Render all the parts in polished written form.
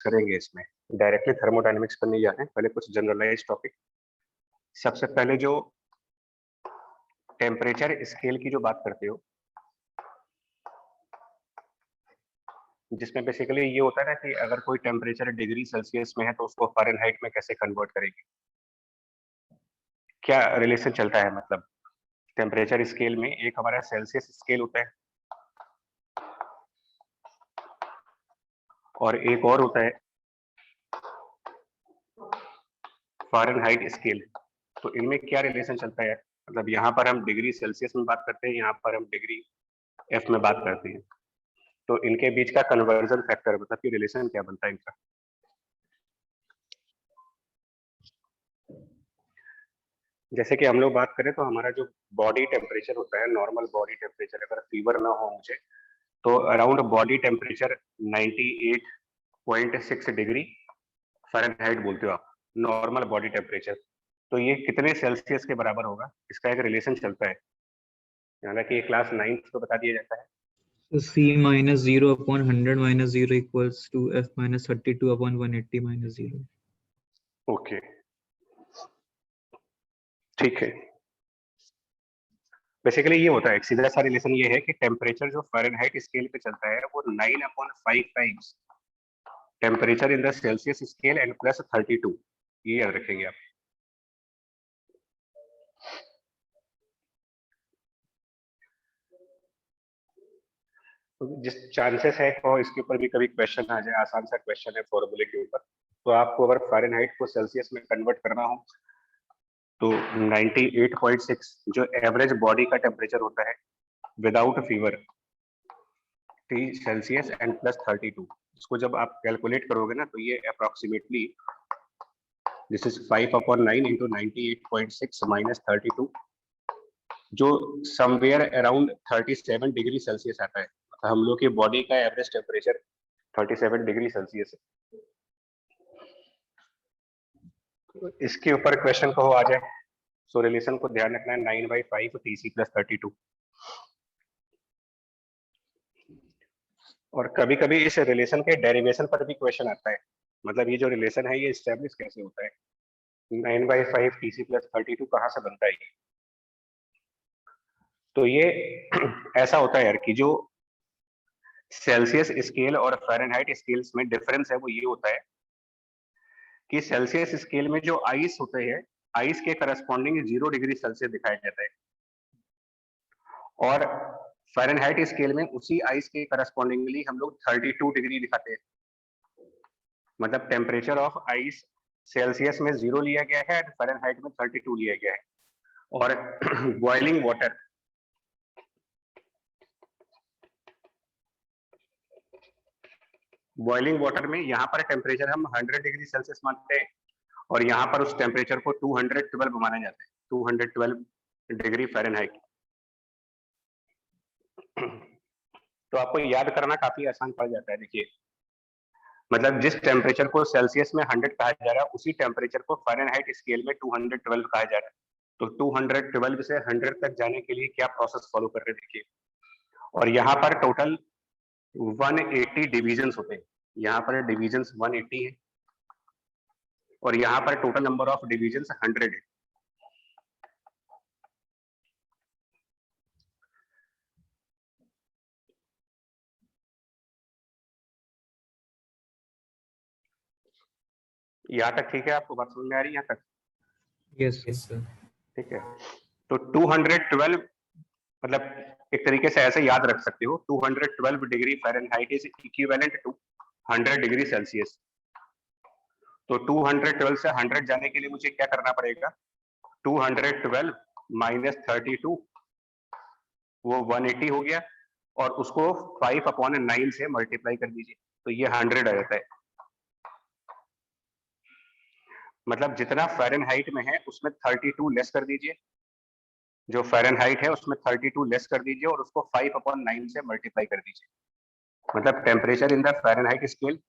करेंगे इसमें, directly thermodynamics पर नहीं जा रहे हैं, पहले कुछ जनरलाइज टॉपिक। सबसे पहले जो टेम्परेचर स्केल की जो बात करते हो, जिसमें बेसिकली ये होता है ना कि अगर कोई टेम्परेचर डिग्री सेल्सियस में है तो उसको फ़ारेनहाइट में कैसे कन्वर्ट करेंगे, क्या रिलेशन चलता है। मतलब टेम्परेचर स्केल में एक हमारा सेल्सियस स्केल होता है और एक और होता है फ़ारेनहाइट स्केल। तो इनमें क्या रिलेशन चलता है। मतलब यहाँ पर हम डिग्री सेल्सियस में बात करते हैं, यहाँ पर हम डिग्री एफ में बात करते हैं, तो इनके बीच का कन्वर्जन फैक्टर मतलब कि रिलेशन क्या बनता है इनका। जैसे कि हम लोग बात करें तो हमारा जो बॉडी टेम्परेचर होता है, नॉर्मल बॉडी टेम्परेचर, अगर फीवर ना हो मुझे तो around body temperature 98.6 degree Fahrenheit बोलते हो आप, नॉर्मल बॉडी टेम्परेचर। तो ये कितने सेल्सियस के बराबर होगा, इसका एक रिलेशन चलता है, हालांकि ये क्लास 9th को बता दिया जाता है। So C minus 0 upon 100 minus 0 equals to F minus 32 upon 180 minus 0. Okay, ठीक है। बेसिकली ये होता है, एक सीधा सा रिलेशन ये है कि टेम्परेचर जो फ़ारेनहाइट स्केल पे चलता है वो 9/5 times temperature in the Celsius scale and plus 32, ये याद रखेंगे आप। जिस चांसेस है और इसके ऊपर भी कभी क्वेश्चन आ जाए, आसान सा क्वेश्चन है फॉर्मूले के ऊपर, तो आपको अगर फ़ारेनहाइट को सेल्सियस में कन्वर्ट करना हो तो 98.6 जो एवरेज बॉडी का टेम्परेचर होता है without fever, T Celsius and plus 32, इसको जब आप कैलकुलेट करोगे ना तो ये approximately this is 5/9 into 98.6 minus 32, जो समवेयर अराउंड 37 डिग्री सेल्सियस आता है। हम लोग की बॉडी का एवरेज टेम्परेचर 37 डिग्री सेल्सियस है। इसके ऊपर क्वेश्चन को आ जाए, सो रिलेशन को ध्यान रखना है 9/5 TC प्लस 32। और कभी कभी इस रिलेशन के डेरिवेशन पर भी क्वेश्चन आता है, मतलब ये जो रिलेशन है ये एस्टेब्लिश कैसे होता है, 9/5 TC प्लस 32 कहाँ से बनता है। तो ये ऐसा होता है यार कि जो सेल्सियस स्केल और फ़ारेनहाइट स्केल्स में डिफरेंस है वो ये होता है कि सेल्सियस स्केल में जो आइस होते हैं, आइस के करस्पॉन्डिंग 0 डिग्री सेल्सियस दिखाया जाता है, और फ़ारेनहाइट स्केल में उसी आइस के करस्पॉन्डिंगली हम लोग 32 डिग्री दिखाते हैं। मतलब टेम्परेचर ऑफ आइस सेल्सियस में 0 लिया गया है, फ़ारेनहाइट में 32 लिया गया है। और बॉइलिंग वाटर, बॉइलिंग वाटर में यहाँ पर टेम्परेचर हम 100 डिग्री सेल्सियस मानते हैं और यहाँ पर उस टेम्परेचर को 212 माना जाता है, 212 डिग्री फ़ारेनहाइट। तो आपको याद करना काफी आसान पड़ जाता है। देखिए मतलब जिस टेम्परेचर को सेल्सियस में 100 कहा जा रहा है उसी टेम्परेचर को फ़ारेनहाइट स्केल में 212 कहा जा रहा है। तो 212 से 100 तक जाने के लिए क्या प्रोसेस फॉलो कर रहे हैं देखिए। और यहाँ पर टोटल 180 डिविजन्स होते हैं, यहाँ पर डिविजन्स 180 है और यहाँ पर टोटल नंबर ऑफ डिविजन्स 100 है। यहाँ तक ठीक है, आपको बात समझ में आ रही है यहाँ तक? Yes sir. ठीक है, तो 212 मतलब एक तरीके से ऐसे याद रख सकते हो, 212 degree Fahrenheit is equivalent to 100 degree Celsius. तो 212 से 100 जाने के लिए मुझे क्या करना पड़ेगा, 212 माइनस 32 वो 180 हो गया और उसको 5/9 से मल्टीप्लाई कर दीजिए तो ये 100 आ जाता है। मतलब जितना फ़ारेनहाइट में है उसमें 32 लेस कर दीजिए, जो फ़ारेनहाइट है उसमें 32 लेस कर दीजिए और उसको 5/9 से मल्टीप्लाई कर दीजिए। मतलब temperature in the Fahrenheit scale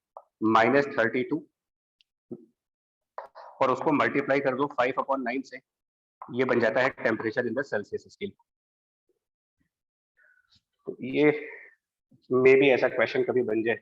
-32 और उसको मल्टीप्लाई कर दो 5/9 से, ये बन जाता है temperature in the Celsius scale. तो ये मे भी ऐसा क्वेश्चन कभी बन जाए।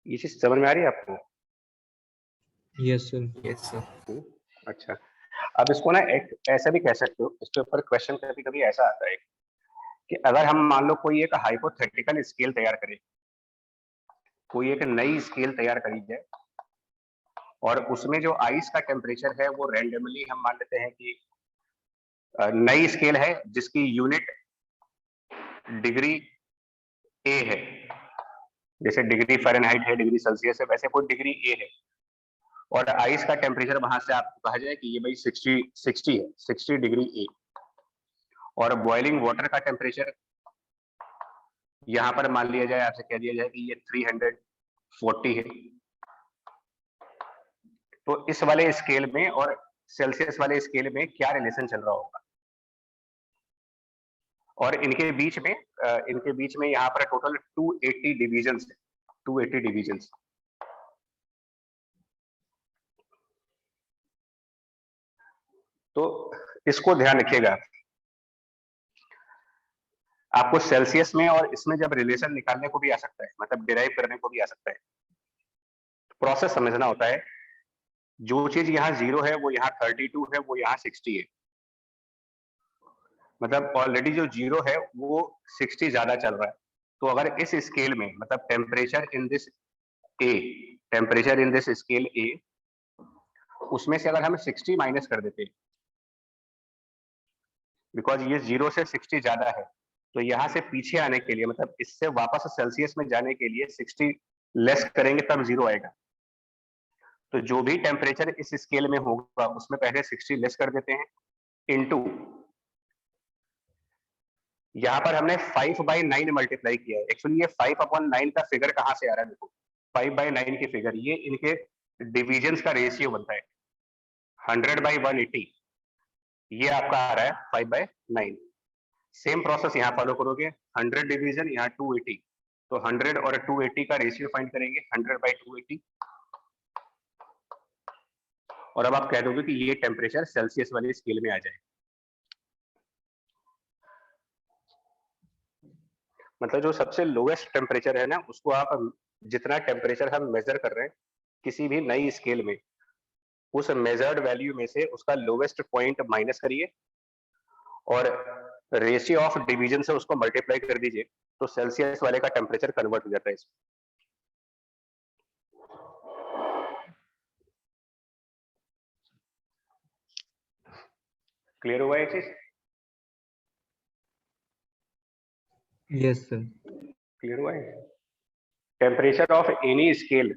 ये चीज समझ में आ रही है आपको? Yes sir. Yes sir. अच्छा, अब इसको ना एक ऐसा भी कह सकते हो, इसके ऊपर क्वेश्चन कभी कभी ऐसा आता है कि अगर हम मान लो कोई एक हाइपोथेटिकल स्केल तैयार करें, कोई एक नई स्केल तैयार करी जाए और उसमें जो आइस का टेम्परेचर है वो रैंडमली हम मान लेते हैं कि नई स्केल है जिसकी यूनिट डिग्री ए है, जैसे डिग्री फ़ारेनहाइट है, डिग्री सेल्सियस है, वैसे कोई डिग्री ए है और आइस का टेम्परेचर वहां से आपको कहा जाए कि ये भाई 60 है, 60 डिग्री ए, और बॉइलिंग वाटर का टेम्परेचर यहां पर मान लिया जाए, आपसे कह दिया जाए कि ये 340 है। तो इस वाले स्केल में और सेल्सियस वाले स्केल में क्या रिलेशन चल रहा होगा, और इनके बीच में यहाँ पर टोटल 280 डिविजन्स है, 280 डिविजन्स। तो इसको ध्यान रखिएगा, आपको सेल्सियस में और इसमें जब रिलेशन निकालने को भी आ सकता है, मतलब डिराइव करने को भी आ सकता है, प्रोसेस समझना होता है। जो चीज यहाँ 0 है वो यहाँ 32 है, वो यहाँ 60 है, मतलब ऑलरेडी जो 0 है वो 60 ज्यादा चल रहा है। तो अगर इस स्केल में, मतलब टेम्परेचर इन दिस स्केल ए, उसमें से अगर हम 60 माइनस कर देते, बिकॉज ये 0 से 60 ज्यादा है, तो यहाँ से पीछे आने के लिए, मतलब इससे वापस सेल्सियस में जाने के लिए 60 लेस करेंगे तब 0 आएगा। तो जो भी टेम्परेचर इस स्केल में होगा उसमें पहले 60 लेस कर देते हैं, इनटू यहाँ पर हमने 5/9 मल्टीप्लाई किया है। एक्चुअली ये 5/9 का फिगर कहाँ से आ रहा है, देखो 5/9 की फिगर, ये इनके डिविजन्स का रेशियो बनता है। 100/180 ये आपका आ रहा है 5/9। सेम प्रोसेस यहाँ फॉलो करोगे, 100 डिवीजन यहाँ 280, तो 100 और 280 का रेशियो फाइंड करेंगे, 100/280, और अब आप कह दोगे कि ये टेम्परेचर सेल्सियस वाली स्केल में आ जाए। मतलब जो सबसे लोएस्ट टेम्परेचर है ना, उसको आप, जितना टेम्परेचर हम मेजर कर रहे हैं किसी भी नई स्केल में, उस मेजर्ड वैल्यू में से उसका लोएस्ट पॉइंट माइनस करिए और रेशियो ऑफ डिवीजन से उसको मल्टीप्लाई कर दीजिए, तो सेल्सियस वाले का टेम्परेचर कन्वर्ट हो जाता है इसमें। क्लियर हुआ ये चीज? Yes sir. क्लियर हुआ है? Temperature of any scale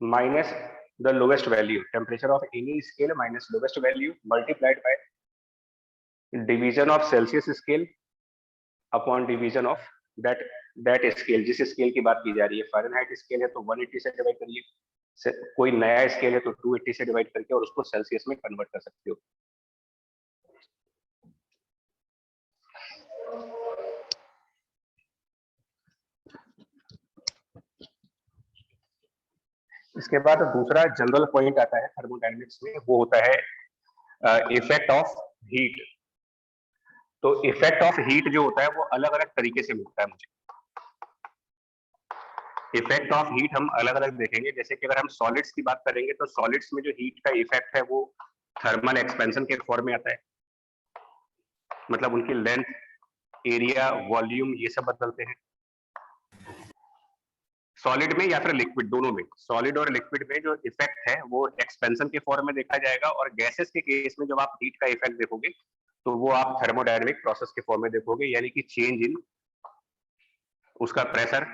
minus the lowest value, temperature of any scale minus lowest value multiplied by division of Celsius scale upon division of that scale। जिस स्केल की बात की जा रही है, फ़ारेनहाइट स्केल है तो 180 से डिवाइड करिए, कोई नया स्केल है तो 280 से डिवाइड करके और उसको सेल्सियस में कन्वर्ट कर सकते हो। इसके बाद दूसरा जनरल पॉइंट आता है थर्मोडायनेमिक्स में, वो होता है इफेक्ट ऑफ हीट। तो इफेक्ट ऑफ हीट जो होता है वो अलग अलग तरीके से मिलता है मुझे। इफेक्ट ऑफ हीट हम अलग अलग देखेंगे, जैसे कि अगर हम सॉलिड्स की बात करेंगे तो सॉलिड्स में जो हीट का इफेक्ट है वो थर्मल एक्सपेंशन के फॉर्म में आता है, मतलब उनकी लेंथ, एरिया, वॉल्यूम ये सब बदलते हैं। सॉलिड में या फिर लिक्विड, दोनों में, सॉलिड और लिक्विड में जो इफेक्ट है वो एक्सपेंशन के फॉर्म में देखा जाएगा, और गैसेस के केस में जब आप हीट का इफेक्ट देखोगे तो वो आप थर्मोडायनेमिक प्रोसेस के फॉर्म में देखोगे, यानी कि चेंज इन उसका प्रेशर,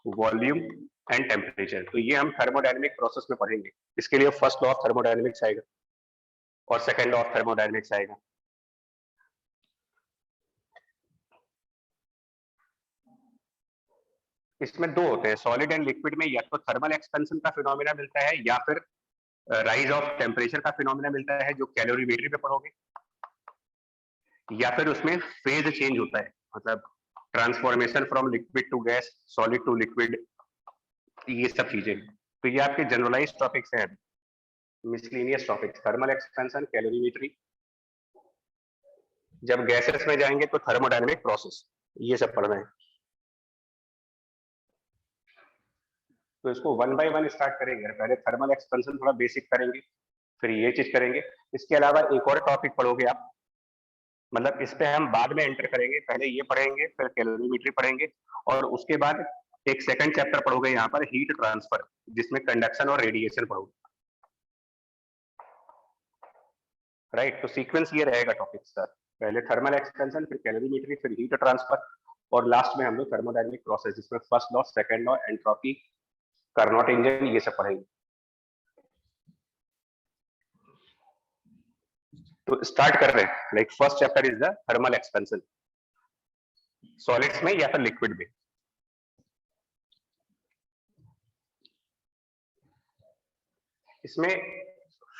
वॉल्यूम एंड टेम्परेचर। तो ये हम थर्मोडायनेमिक प्रोसेस में पढ़ेंगे। इसके लिए फर्स्ट लॉ ऑफ थर्मोडायनेमिक्स आएगा और सेकंड लॉ ऑफ थर्मोडायनेमिक्स आएगा। इसमें दो होते हैं, सॉलिड एंड लिक्विड में या तो थर्मल एक्सपेंशन का फिनोमेना मिलता है या फिर राइज ऑफ टेम्परेचर का फिनोमेना मिलता है, जो कैलोरीमेट्री पे पढ़ोगे, या फिर उसमें फेज चेंज होता है, मतलब transformation from liquid to gas, solid to liquid, ये सब चीजें। तो ये आपके जनरलाइज टॉपिक्स हैं, miscellaneous topics, thermal expansion, calorimetry. जब गैसेस में जाएंगे तो थर्मोडायनेमिक प्रोसेस, ये सब पढ़ना है। तो इसको 1 बाय 1 स्टार्ट करेंगे। पहले थर्मल एक्सपेंशन थोड़ा बेसिक करेंगे, फिर ये चीज करेंगे। इसके अलावा एक और टॉपिक पढ़ोगे आप, मतलब इस पे हम बाद में एंटर करेंगे, पहले ये पढ़ेंगे, फिर कैलोरीमेट्री पढ़ेंगे, और उसके बाद एक सेकंड चैप्टर पढ़ोगे यहाँ पर हीट ट्रांसफर, जिसमें कंडक्शन और रेडिएशन पढ़ोगे। राइट, तो सीक्वेंस ये रहेगा टॉपिक सर, पहले थर्मल एक्सपेंशन, फिर कैलोरीमेट्री, फिर हीट ट्रांसफर, और लास्ट में हम लोग थर्मोडायनेमिक प्रोसेस, जिसमें first law, second law, entropy, Carnot engine, ये सब पढ़ेंगे। तो स्टार्ट कर रहे हैं। Like first chapter is the thermal expansion, solids में या फिर लिक्विड में। इसमें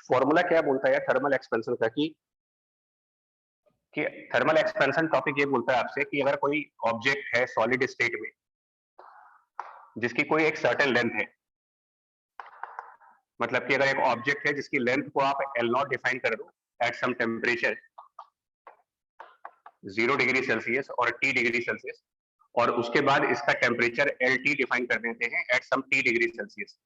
फॉर्मूला क्या बोलता है थर्मल एक्सपेंशन का, कि थर्मल एक्सपेंशन टॉपिक ये बोलता है आपसे कि अगर कोई ऑब्जेक्ट है सॉलिड स्टेट में जिसकी कोई एक सर्टेन लेंथ है, मतलब कि अगर एक ऑब्जेक्ट है जिसकी लेंथ को आप L0 डिफाइन कर दो at some temperature 0 degree Celsius और T डिग्री सेल्सियस, और उसके बाद इसका टेम्परेचर LT डिफाइन कर देते हैं at some T degree Celsius,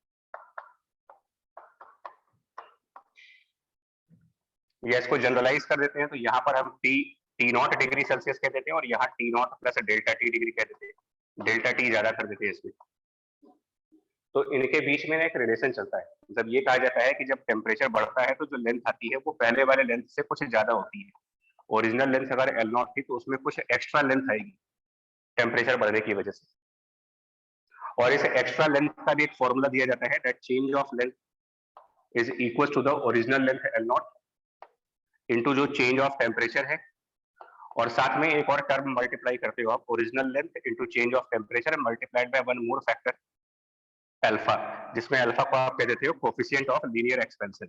या इसको जनरलाइज कर देते हैं तो यहाँ पर हम T0 डिग्री सेल्सियस कह देते हैं, और यहाँ T0 plus delta T degree कह देते हैं, डेल्टा T ज्यादा कर देते हैं इसमें। तो इनके बीच में एक रिलेशन चलता है, जब ये कहा जाता है कि जब टेम्परेचर बढ़ता है तो जो लेंथ आती है वो पहले वाले लेंथ से कुछ ज्यादा होती है। ओरिजिनल लेंथ अगर L0 थी तो उसमें कुछ एक्स्ट्रा लेंथ आएगी टेम्परेचर बढ़ने की वजह से, और इस एक्स्ट्रा लेंथ का भी एक फॉर्मूला दिया जाता है, that change of length is equal to the original length L0 into जो चेंज ऑफ टेम्परेचर है, और साथ में एक और टर्म मल्टीप्लाई करते हो आप, original length into change of temperature multiplied by one more factor alpha, जिसमें अल्फा को आप कह देते हो कोफिशिएंट ऑफ लीनियर एक्सपेंशन।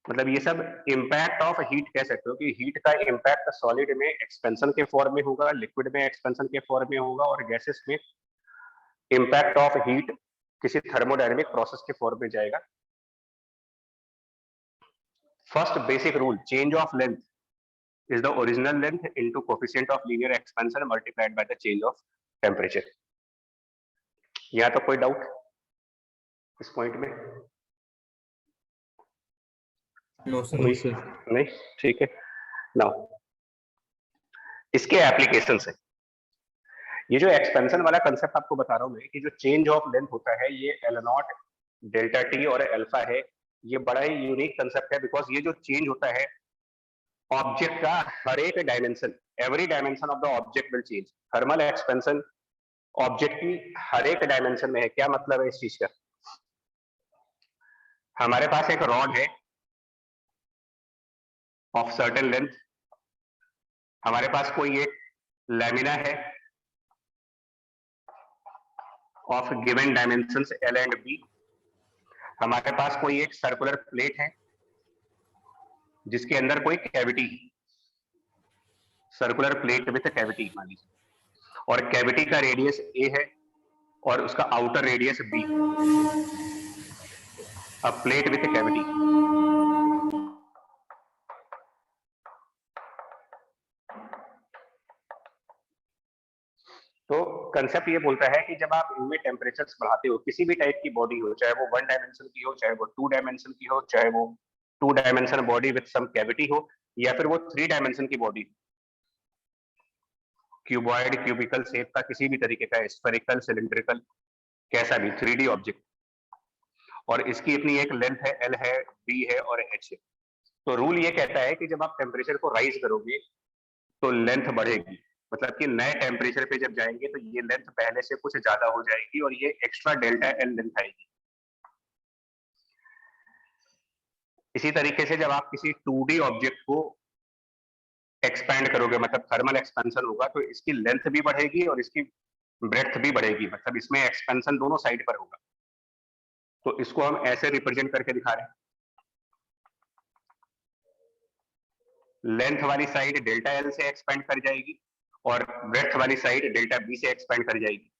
मतलब ये सब इम्पैक्ट ऑफ हीट कह सकते हो कि हीट का इम्पैक्ट सॉलिड में एक्सपेंशन के फॉर्म में होगा, लिक्विड में एक्सपेंशन के फॉर्म में होगा, और गैसेस में इम्पैक्ट ऑफ हीट किसी थर्मोडायनेमिक प्रोसेस के फॉर्म में जाएगा। First basic rule, change of length is the original length into coefficient of linear expansion multiplied by the change of temperature। यहाँ तो कोई डाउट इस पॉइंट में? No sir. नहीं, ठीक है। नाउ इसके एप्लीकेशन है, ये जो एक्सपेंशन वाला कंसेप्ट आपको बता रहा हूं मैं, कि जो चेंज ऑफ लेंथ होता है ये L0, डेल्टा T और अल्फा है, ये बड़ा ही यूनिक कंसेप्ट है, बिकॉज ये जो चेंज होता है ऑब्जेक्ट का हर एक dimension, every dimension of the object will change. Thermal expansion object की हर एक डायमेंशन में है। क्या मतलब है इस चीज का? हमारे पास एक रॉड है ऑफ सर्टेन लेंथ, हमारे पास कोई एक लैमिना है of given dimensions L and B, हमारे पास कोई एक सर्कुलर प्लेट है जिसके अंदर कोई कैविटी है, सर्कुलर प्लेट विथ कैविटी मान लीजिए, और कैविटी का रेडियस A है और उसका outer radius B, a plate with cavity. तो कंसेप्ट ये बोलता है कि जब आप इनमें टेम्परेचर्स बढ़ाते हो, किसी भी टाइप की बॉडी हो, चाहे वो 1 डायमेंशन की हो, चाहे वो 2 डायमेंशन की हो, चाहे वो 2 dimension body with some cavity हो, या फिर वो 3 डायमेंशन की बॉडी, क्यूबॉइड, क्यूबिकल शेप का, किसी भी तरीके का, स्फेरिकल, सिलिंड्रिकल, कैसा भी 3D ऑब्जेक्ट, और इसकी इतनी एक लेंथ है, L है, B है और H है। तो रूल ये कहता है कि जब आप टेम्परेचर को राइज करोगे तो लेंथ बढ़ेगी, मतलब कि नए टेम्परेचर पे जब जाएंगे तो ये लेंथ पहले से कुछ ज्यादा हो जाएगी और ये एक्स्ट्रा डेल्टा L लेंथ आएगी। इसी तरीके से जब आप किसी 2D ऑब्जेक्ट को एक्सपैंड करोगे, मतलब थर्मल एक्सपेंशन होगा, तो इसकी लेंथ भी बढ़ेगी और इसकी ब्रेड्थ भी बढ़ेगी, मतलब इसमें एक्सपेंशन दोनों साइड पर होगा। तो इसको हम ऐसे रिप्रेजेंट करके दिखा रहे हैं, लेंथ वाली साइड डेल्टा L से एक्सपेंड कर जाएगी और ब्रेड्थ वाली साइड डेल्टा B से एक्सपेंड कर जाएगी,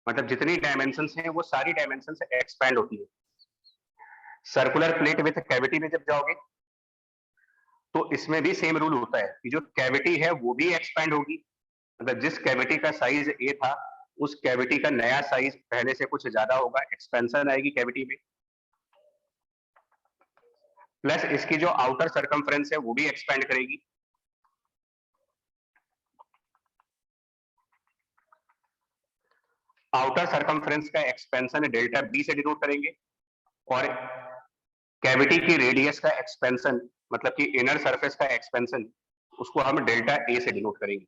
मतलब जितनी डायमेंशंस हैं वो सारी डायमेंशंस एक्सपेंड होती है। सर्कुलर प्लेट विथ कैविटी में जब जाओगे तो इसमें भी सेम रूल होता है कि जो कैविटी है वो भी एक्सपेंड होगी मतलब जिस कैविटी का साइज ए था उस कैविटी का नया साइज पहले से कुछ ज्यादा होगा, एक्सपेंशन आएगी कैविटी में, प्लस इसकी जो आउटर सर्कमफ्रेंस है वो भी एक्सपेंड करेगी। आउटर सर्कमफ्रेंस का एक्सपेंशन डेल्टा बी से डिनोट करेंगे और कैविटी की रेडियस का एक्सपेंशन मतलब कि इनर सरफेस का एक्सपेंशन उसको हम डेल्टा ए से डिनोट करेंगे।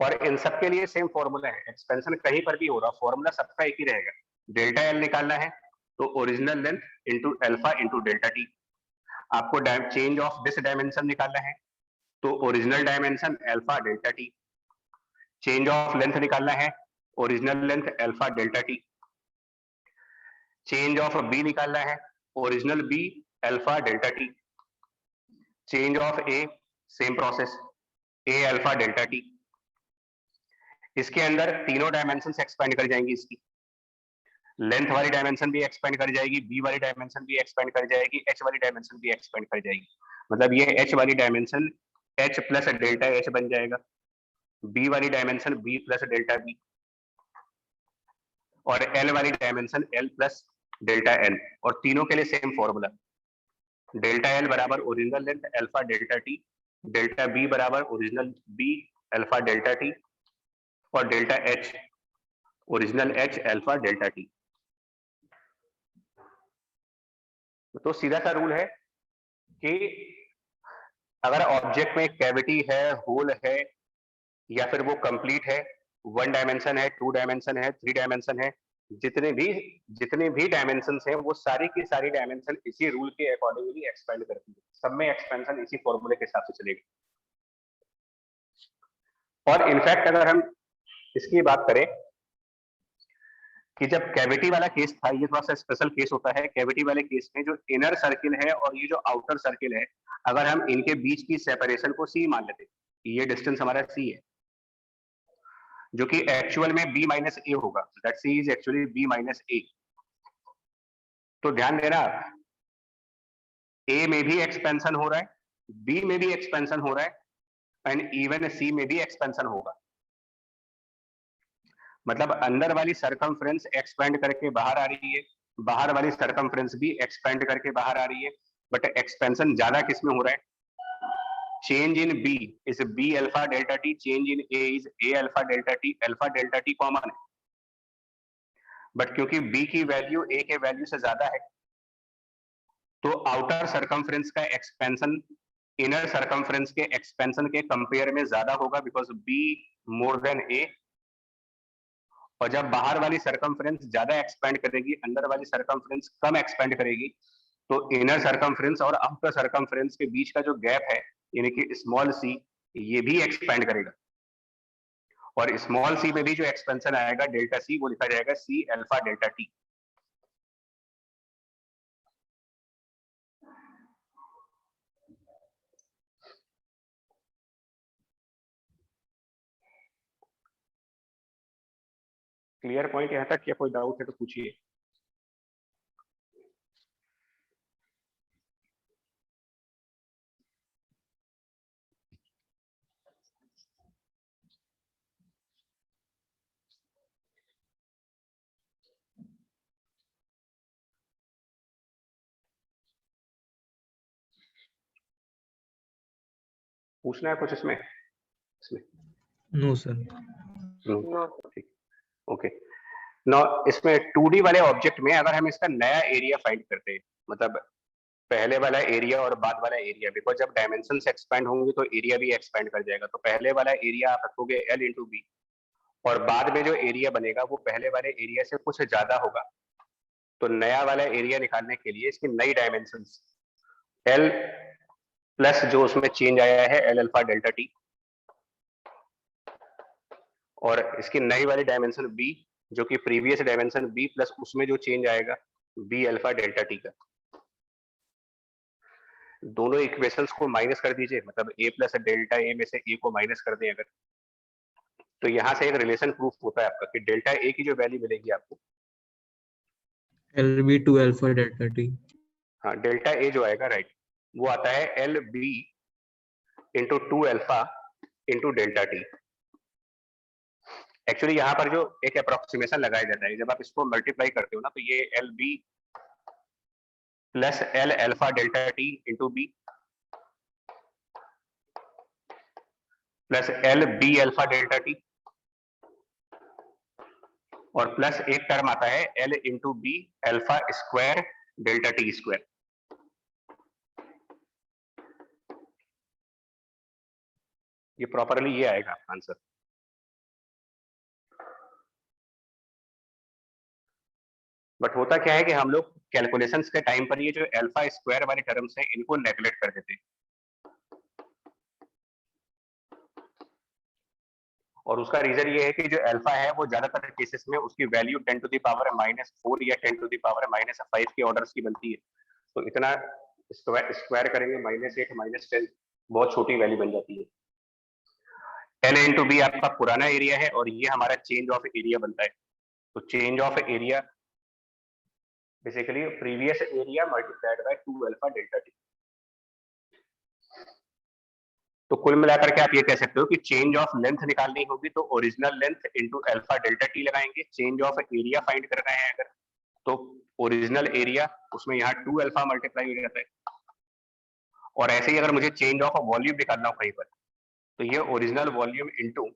और इन सब के लिए सेम फॉर्मूला है, एक्सपेंशन कहीं पर भी हो रहा, फॉर्मूला सबका एक ही रहेगा। डेल्टा एल निकालना है तो original length into alpha into delta T. आपको चेंज ऑफ दिस डायमेंशन निकालना है तो original dimension alpha delta T. Change of length निकालना है, original length alpha delta T. Change of B निकालना है, original B alpha delta T. Change of A same process, A alpha delta T. इसके अंदर तीनों डायमेंशन एक्सपेंड कर जाएंगी, इसकी लेंथ वाली डायमेंशन भी एक्सपेंड कर जाएगी, बी वाली डायमेंशन भी एक्सपेंड कर जाएगी, एच वाली डायमेंशन भी एक्सपेंड कर जाएगी। मतलब ये एच वाली dimension H plus delta H बन जाएगा, बी वाली dimension B plus delta B और एल वाली dimension L plus delta L. और तीनों के लिए सेम फॉर्मूला, डेल्टा एल बराबर original length alpha delta T, delta B बराबर original B alpha delta T और delta H original H alpha delta T. तो सीधा सा रूल है कि अगर ऑब्जेक्ट में कैविटी है, होल है या फिर वो कंप्लीट है, वन डायमेंशन है, टू डायमेंशन है, थ्री डायमेंशन है, जितने भी डायमेंशन हैं वो सारी की सारी डायमेंशन इसी रूल के अकॉर्डिंगली एक्सपेंड करती है। सब में एक्सपेंशन इसी फॉर्मूले के हिसाब से चलेगी। और इनफैक्ट अगर हम इसकी बात करें कि जब कैविटी वाला केस था, ये थोड़ा सा स्पेशल केस होता है। कैविटी वाले केस में जो इनर सर्किल है और ये जो आउटर सर्किल है, अगर हम इनके बीच की सेपरेशन को सी मान लेते, ये डिस्टेंस हमारा सी है जो कि एक्चुअल में b माइनस ए होगा, that C is actually b minus A. तो ध्यान देना आप, a में भी एक्सपेंशन हो रहा है, b में भी एक्सपेंशन हो रहा है एंड इवन c में भी एक्सपेंशन होगा। मतलब अंदर वाली सरकमफ्रेंस एक्सपेंड करके बाहर आ रही है, बाहर वाली सरकमफ्रेंस भी एक्सपेंड करके बाहर आ रही है, बट एक्सपेंशन ज्यादा किस में हो रहा है? Change in b is b alpha delta t, change in a is a alpha delta t। Alpha delta t common है, बट क्योंकि b की वैल्यू a के वैल्यू से ज्यादा है तो आउटर सरकमफ्रेंस का एक्सपेंशन इनर सरकमफ्रेंस के एक्सपेंशन के कंपेयर में ज्यादा होगा because b more than a। और जब बाहर वाली सरकमफ्रेंस ज्यादा एक्सपेंड करेगी, अंदर वाली सरकमफ्रेंस कम एक्सपेंड करेगी, तो इनर सरकमफ्रेंस और आउटर सरकमफ्रेंस के बीच का जो गैप है यानी कि स्मॉल सी, ये भी एक्सपेंड करेगा। और स्मॉल सी में भी जो एक्सपेंशन आएगा डेल्टा सी, वो लिखा जाएगा C alpha delta T. Clear point यहां तक? क्या कोई डाउट है तो पूछिए। पूछना है कुछ इसमें? No sir. ठीक, ओके। नाउ इसमें 2D वाले ऑब्जेक्ट में अगर हम इसका नया एरिया फाइंड करते हैं, मतलब पहले वाला एरिया और बाद वाला एरिया, बिकॉज जब डायमेंशंस एक्सपेंड होंगे तो एरिया भी एक्सपेंड कर जाएगा। तो पहले वाला एरिया आप रखोगे L इंटू बी और बाद में जो एरिया बनेगा वो पहले वाले एरिया से कुछ ज्यादा होगा। तो नया वाला एरिया निकालने के लिए इसकी नई डायमेंशंस L प्लस जो उसमें चेंज आया है L अल्फा डेल्टा टी, और इसकी नई वाली डायमेंशन B जो कि प्रीवियस डायमेंशन B प्लस उसमें जो चेंज आएगा B अल्फा डेल्टा टी का। दोनों इक्वेशंस को माइनस कर दीजिए, मतलब a प्लस डेल्टा ए में से a को माइनस कर दें अगर, तो यहां से एक रिलेशन प्रूफ होता है आपका कि डेल्टा a की जो वैल्यू मिलेगी आपको LB two alpha delta T. हाँ डेल्टा a जो आएगा, राइट, वो आता है L B into 2 alpha into delta T. Actually यहाँ पर जो एक अप्रोक्सीमेशन लगाया जाता है, जब आप इसको मल्टीप्लाई करते हो ना, तो ये L B plus L alpha delta T into B plus L B alpha delta T और प्लस एक टर्म आता है L into B alpha square delta T square. ये प्रॉपरली ये आएगा आंसर। बट होता क्या है कि हम लोग कैलकुलेशंस के टाइम पर ये जो अल्फा स्क्वायर वाले टर्म्स हैं इनको नेगलेक्ट कर देते हैं, और उसका रीजन ये है कि जो अल्फा है वो ज्यादातर केसेस में उसकी वैल्यू 10 टू द पावर -4 या 10 टू द पावर -5 के ऑर्डर्स की बनती है। तो इतना स्क्वायर करेंगे -8 -10 बहुत छोटी वैल्यू बन जाती है। एल इंटू बी आपका पुराना एरिया है और ये हमारा चेंज ऑफ एरिया बनता है। तो change of area basically previous area multiplied by 2 alpha delta T. तो कुल मिलाकर के आप ये कह सकते हो कि चेंज ऑफ लेंथ निकालनी होगी तो original length into alpha delta T लगाएंगे। चेंज ऑफ एरिया फाइंड करना है अगर तो ओरिजिनल एरिया उसमें यहाँ 2 अल्फा मल्टीप्लाई हो जाता है। और ऐसे ही अगर मुझे चेंज ऑफ वॉल्यूम निकालना हो कहीं पर तो ये ओरिजिनल वॉल्यूम इंटू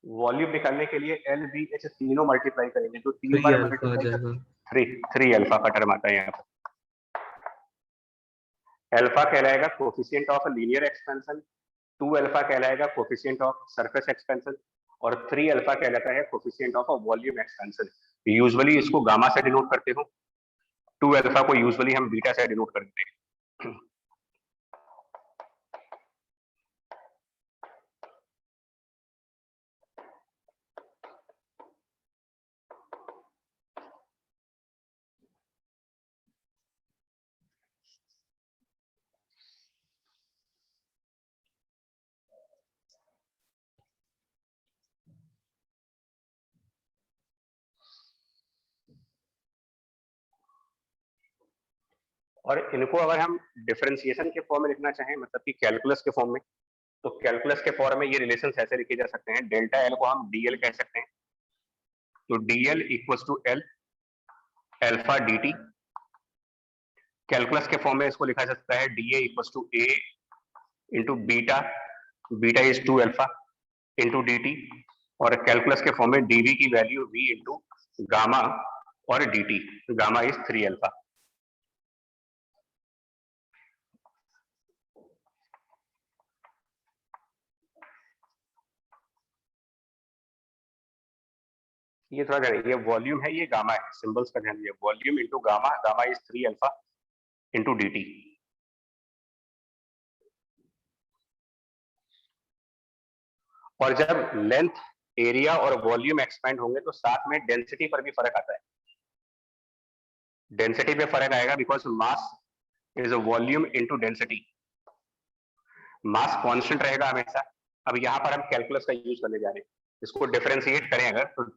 वॉल्यूम निकालने के लिए एल बी एच तीनों मल्टीप्लाई करेंगे, तो 3 बार मल्टीप्लाई करेंगे 3 अल्फा का टर्म आता है यहाँ पर। अल्फा कहलाएगा coefficient of linear expansion, 2 alpha कहलाएगा कोफिशिएंट ऑफ सरफेस एक्सपेंशन और 3 अल्फा कहलाता है coefficient of volume expansion. Usually इसको गामा से डिनोट करते हो, 2 अल्फा को यूजुअली हम बीटा से डिनोट करते हैं। और इनको अगर हम डिफरेंशिएशन के फॉर्म में लिखना चाहें, मतलब कि कैलकुलस के फॉर्म में, तो कैलकुलस के फॉर्म में ये रिलेशंस ऐसे लिखे जा सकते हैं। डेल्टा एल को हम डीएल कह सकते हैं, तो dL equals to L alpha dt। Calculus के फॉर्म में इसको लिखा जा सकता है dA equals to A into beta, beta is 2 alpha into dt। और कैलकुलस के फॉर्म में डीवी की वैल्यू v इंटू गामा और dt, गामा इज 3 अल्फा। ये थोड़ा ध्यान, ये वॉल्यूम है, ये गामा है, सिंबल्स का ध्यान दिया, volume into gamma, gamma is 3 alpha into dt। और जब लेंथ, एरिया और वॉल्यूम एक्सपेंड होंगे तो साथ में डेंसिटी पर भी फर्क आता है। डेंसिटी पे फर्क आएगा because mass is a volume into density. Mass constant रहेगा हमेशा। अब यहाँ पर हम कैलकुलस का यूज करने जा रहे हैं, इसको डिफरेंशिएट करें अगर तो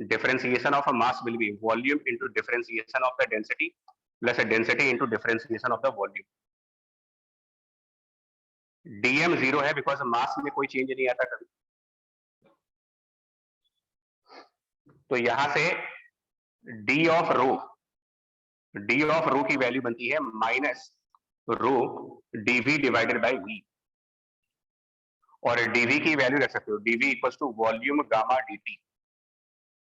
differentiation of a mass will be volume into differentiation of the density plus density into differentiation of the volume. DM 0 है बिकॉज मास में कोई चेंज नहीं आता कभी। तो यहां से डी ऑफ रो की वैल्यू बनती है minus rho dV divided by V. और डीवी की वैल्यू रख सकते हो dV equals to volume gamma dt।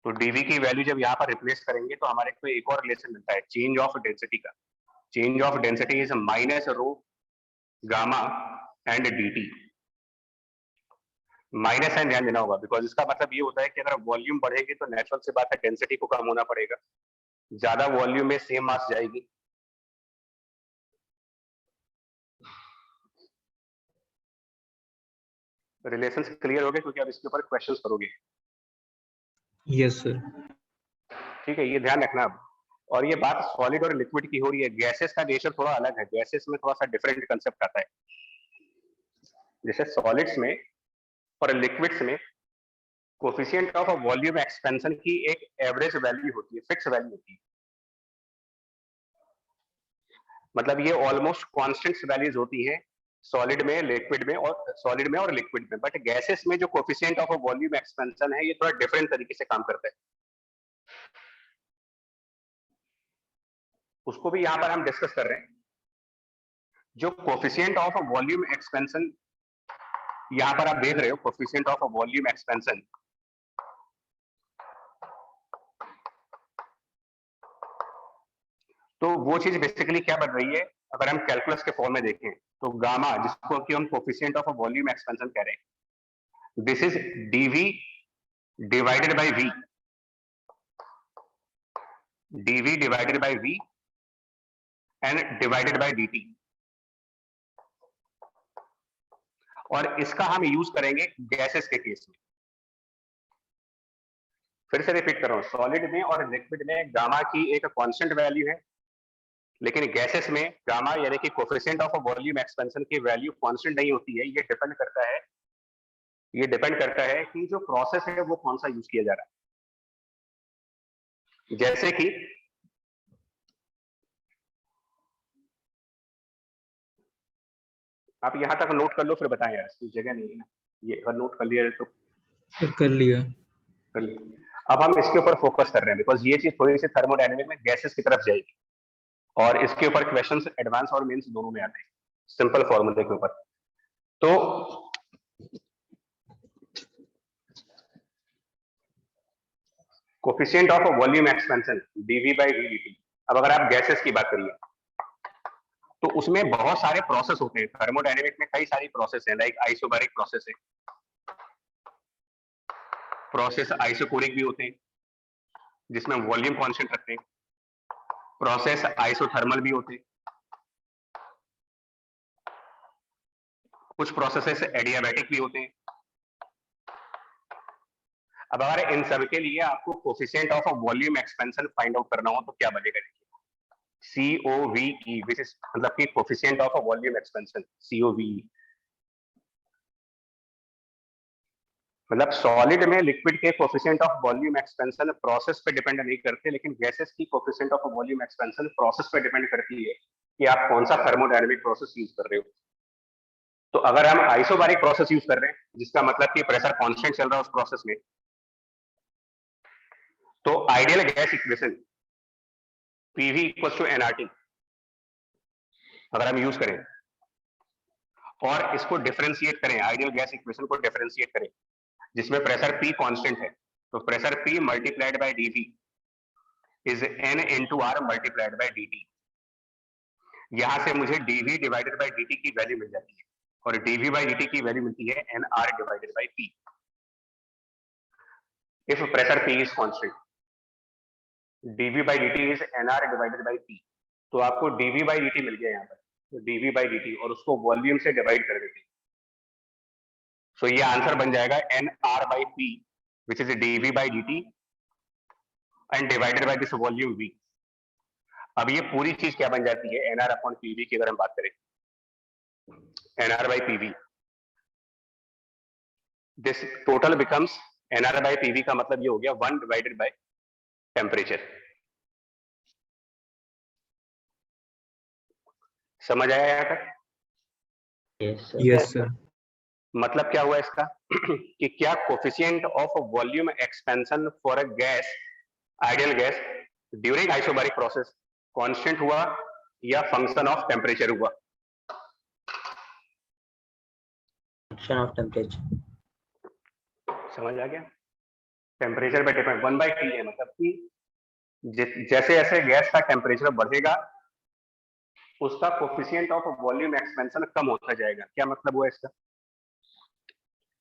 तो डीवी की वैल्यू जब यहाँ पर रिप्लेस करेंगे तो हमारे को एक और रिलेशन मिलता है चेंज ऑफ डेंसिटी का। Change of density is minus rho gamma and dt। Minus and ध्यान देना होगा बिकॉज इसका मतलब ये होता है कि अगर वॉल्यूम बढ़ेगी तो नेचुरल सी बात है डेंसिटी को कम होना पड़ेगा, ज्यादा वॉल्यूम में सेम मास जाएगी। रिलेशंस क्लियर हो गए क्योंकि अब इसके ऊपर क्वेश्चंस करोगे। Yes sir. ठीक है, ये ध्यान रखना अब। और ये बात सॉलिड और लिक्विड की हो रही है, गैसेस का नेचर थोड़ा अलग है, गैसेस में थोड़ा सा डिफरेंट कंसेप्ट आता है। जैसे सॉलिड्स में और लिक्विड्स में कोफिशिएंट ऑफ वॉल्यूम एक्सपेंशन की एक एवरेज वैल्यू होती है, फिक्स वैल्यू होती है। मतलब ये ऑलमोस्ट कांस्टेंट वैल्यूज होती हैं सॉलिड में, लिक्विड में और लिक्विड में, बट गैसेस में जो कोफिशिएंट ऑफ वॉल्यूम एक्सपेंशन है ये थोड़ा डिफरेंट तरीके से काम करता है। उसको भी यहां पर हम डिस्कस कर रहे हैं। जो कोफिशिएंट ऑफ वॉल्यूम एक्सपेंशन यहां पर आप देख रहे हो, कोफिशिएंट ऑफ वॉल्यूम एक्सपेंशन, तो वो चीज बेसिकली क्या बन रही है, अगर हम कैलकुलस के फॉर्म में देखें तो गामा, जिसको कि हम कोफिशिएंट ऑफ वॉल्यूम एक्सपेंशन कह रहे हैं, this is dV divided by V, dV divided by V and divided by dt, और इसका हम यूज करेंगे गैसेस के केस में। फिर से रिपीट कर रहा हूं, सॉलिड में और लिक्विड में गामा की एक कांस्टेंट वैल्यू है, लेकिन गैसेस में गामा यानी कि कोफिशिएंट ऑफ वॉल्यूम एक्सपेंशन की वैल्यू कांस्टेंट नहीं होती है। ये डिपेंड करता है कि जो प्रोसेस है वो कौन सा यूज किया जा रहा है। जैसे कि आप यहां तक नोट कर लो, फिर बताएं यार, कोई जगह नहीं है ना, ये अगर नोट कर लिया तो कर लिया। अब हम इसके ऊपर फोकस कर रहे हैं, बिकॉज ये चीज थोड़ी सी थर्मोडायनेमिक में गैसेस की तरफ जाएगी, और इसके ऊपर क्वेश्चंस एडवांस और मेंस दोनों में आते हैं सिंपल फॉर्मूले के ऊपर। तो coefficient of volume expansion dv by vdt, अब अगर आप गैसेस की बात करिए तो उसमें बहुत सारे प्रोसेस होते हैं। थर्मोडायनेमिक में कई सारी प्रोसेस है, लाइक आइसोबैरिक प्रोसेस है, प्रोसेस आइसोकोरिक भी होते हैं जिसमें वॉल्यूम कांस्टेंट रखते हैं, प्रोसेस आइसोथर्मल भी होते हैं, कुछ प्रोसेसेस एडियाबैटिक भी होते हैं। अब अगर इन सब के लिए आपको coefficient of volume expansion find out करना हो तो क्या बनेगा, COVE, विच इज मतलब कि coefficient of volume expansion, COVE। मतलब सॉलिड में लिक्विड के coefficient of volume expansion process पे डिपेंड नहीं करते, लेकिन गैसेस की coefficient of volume expansion process पे डिपेंड करती है कि आप कौन सा थर्मोडायनेमिक प्रोसेस यूज कर रहे हो। तो अगर हम आइसोबैरिक प्रोसेस यूज कर रहे हैं, जिसका मतलब कि प्रेशर कांस्टेंट चल रहा है उस प्रोसेस में, तो ideal gas equation PV equals to nRT अगर हम यूज करें और इसको डिफरेंशिएट करें, आइडियल गैस इक्वेशन को डिफरेंशिएट करें जिसमें प्रेशर P कांस्टेंट है, तो pressure P multiplied by dV is n into R multiplied by dt। यहां से मुझे dV डिवाइडेड बाय dt की वैल्यू मिल जाती है, और dV बाय dt की वैल्यू मिलती है nR divided by P if pressure P is constant. dV by dt is nR divided by P, तो आपको dV बाय dt मिल गया यहाँ पर, तो dV बाय dt, और उसको वॉल्यूम से डिवाइड कर देते हैं, सो ये आंसर बन जाएगा nR by P which is dV by dt and divided by this volume V। अब ये पूरी चीज क्या बन जाती है, nR अपॉन PV की अगर हम बात करें, nR by PV, this total becomes nR by PV का मतलब ये हो गया 1 डिवाइडेड बाय टेम्परेचर। समझ आया यहाँ तक? Yes sir. मतलब क्या हुआ इसका कि क्या coefficient of volume expansion for a gas, ideal gas during isobaric process constant हुआ या फंक्शन ऑफ टेम्परेचर हुआ? Function of temperature. समझ आ गया? टेम्परेचर पे डिपेंड 1/T है, मतलब कि जैसे जैसे गैस का टेम्परेचर बढ़ेगा उसका कोफिशिएंट ऑफ वॉल्यूम एक्सपेंशन कम होता जाएगा। क्या मतलब हुआ इसका?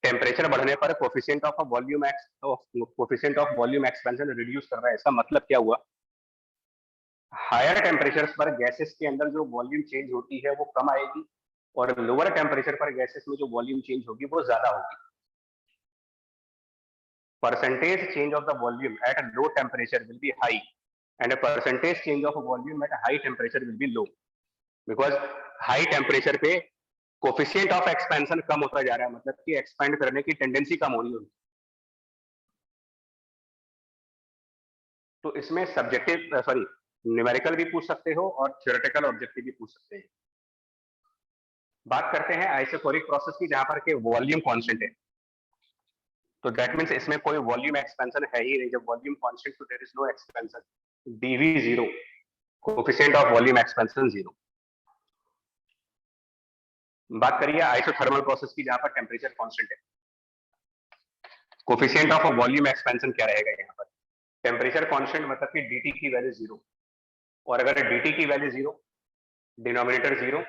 टेम्परेचर बढ़ने पर coefficient of volume expansion reduce कर रहा है। इसका मतलब क्या हुआ? हायर टेम्परेचर पर गैसेस के अंदर जो वॉल्यूम चेंज होती है वो कम आएगी, और लोअर टेम्परेचर पर गैसेस में जो वॉल्यूम चेंज होगी वो ज्यादा होगी। Percentage change of the volume at low temperature will be high and percentage change of volume at high temperature will be low, because high temperature पे कोफिशिएंट ऑफ एक्सपेंशन कम होता जा रहा है, मतलब कि एक्सपेंड करने की टेंडेंसी कम हो रही होगी। तो इसमें न्यूमेरिकल भी पूछ सकते हो और थ्योरेटिकल ऑब्जेक्टिव भी पूछ सकते हैं। बात करते हैं आइसोकोरिक प्रोसेस की, जहां पर के वॉल्यूम कांस्टेंट है, तो दैट मींस इसमें कोई वॉल्यूम एक्सपेंशन है ही नहीं। जब वॉल्यूम कांस्टेंट तो there is no expansion, dv 0, coefficient of volume expansion 0। बात करिए आइसोथर्मल प्रोसेस की, जहां पर टेम्परेचर कांस्टेंट है, कोएफिशिएंट ऑफ वॉल्यूम एक्सपेंशन क्या रहेगा यहाँ पर? टेम्परेचर कांस्टेंट मतलब कि dt की वैल्यू 0, और अगर dt की वैल्यू 0, डिनोमिनेटर 0,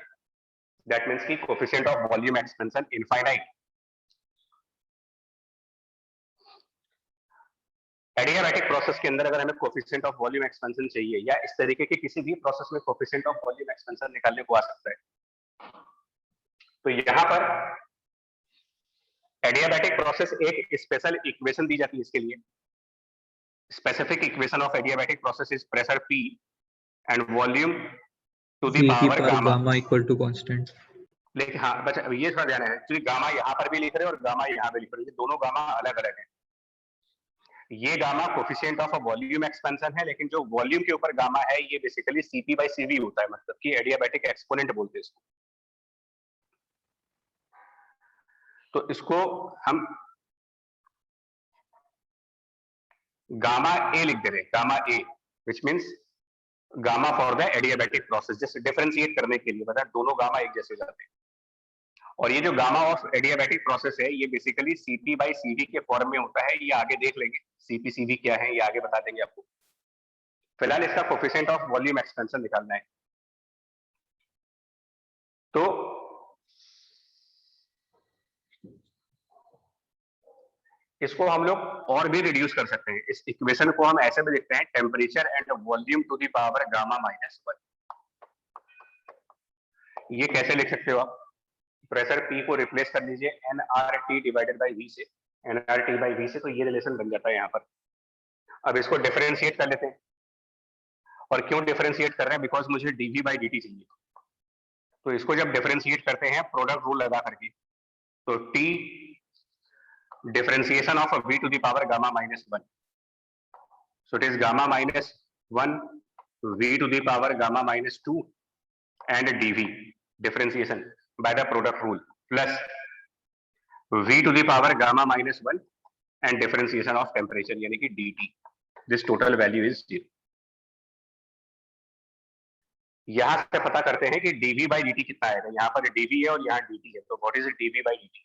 दैट मींस की coefficient of volume expansion infinite. Adiabatic process के अंदर अगर हमें कोएफिशिएंट ऑफ वॉल्यूम एक्सपेंशन चाहिए, या इस तरीके के किसी भी प्रोसेस में कोएफिशिएंट ऑफ वॉल्यूम एक्सपेंशन निकालने को आ सकता है, तो यहां पर एडियाबैटिक प्रोसेस एक स्पेशल इक्वेशन दी जाती है इसके लिए। Specific equation of adiabatic process is pressure P and volume to the v की power power gamma. Gamma equal to constant. लेकिन हाँ बस अब ये थोड़ा ध्यान है, क्योंकि गामा यहाँ पर भी लिख रहे हैं और गामा यहाँ पे लिख रहे हैं, ये दोनों गामा अलग अलग है। ये gamma coefficient of volume expansion है, लेकिन जो वॉल्यूम के ऊपर गामा है ये बेसिकली Cp/Cv होता है, मतलब कि एडियाबैटिक एक्सपोनेंट बोलते हैं इसको। तो इसको हम गामा ए लिख दे रहे हैं, gamma A, which means gamma for the adiabatic process, जैसे डिफरेंशिएट करने के लिए बता, दोनों गामा एक जैसे जाते हैं। और ये जो गामा ऑफ एडियाबैटिक प्रोसेस है ये बेसिकली Cp/Cv के फॉर्म में होता है, ये आगे देख लेंगे Cp/Cv क्या है, ये आगे बता देंगे आपको। फिलहाल इसका कोएफिशिएंट ऑफ वॉल्यूम एक्सपेंशन निकालना है। तो इसको हम लोग और भी रिड्यूस कर सकते हैं। इस इक्वेशन को हम ऐसे भी लिखते हैं, temperature and volume to the power gamma -1। ये कैसे लिख सकते हो आप? प्रेशर P को रिप्लेस कर लीजिए nRT डिवाइडेड बाय V से, nRT बाय V से, तो ये रिलेशन बन जाता है यहाँ पर। अब इसको डिफरेंशिएट कर लेते हैं, और क्यों डिफरेंशिएट कर रहे हैं? बिकॉज मुझे dV/dt चाहिए। तो इसको जब डिफरेंशिएट करते हैं प्रोडक्ट रूल लगा करके, तो T differentiation of v to the power gamma -1, so it is gamma -1 v to the power gamma -2 and dv differentiation by the product rule plus v to the power gamma -1 and differentiation of temperature यानी कि dt, this total value is 0। यहां से पता करते हैं कि dv/dt कितना आएगा। यहाँ पर dv है और यहाँ dt है, तो what is dv/dt?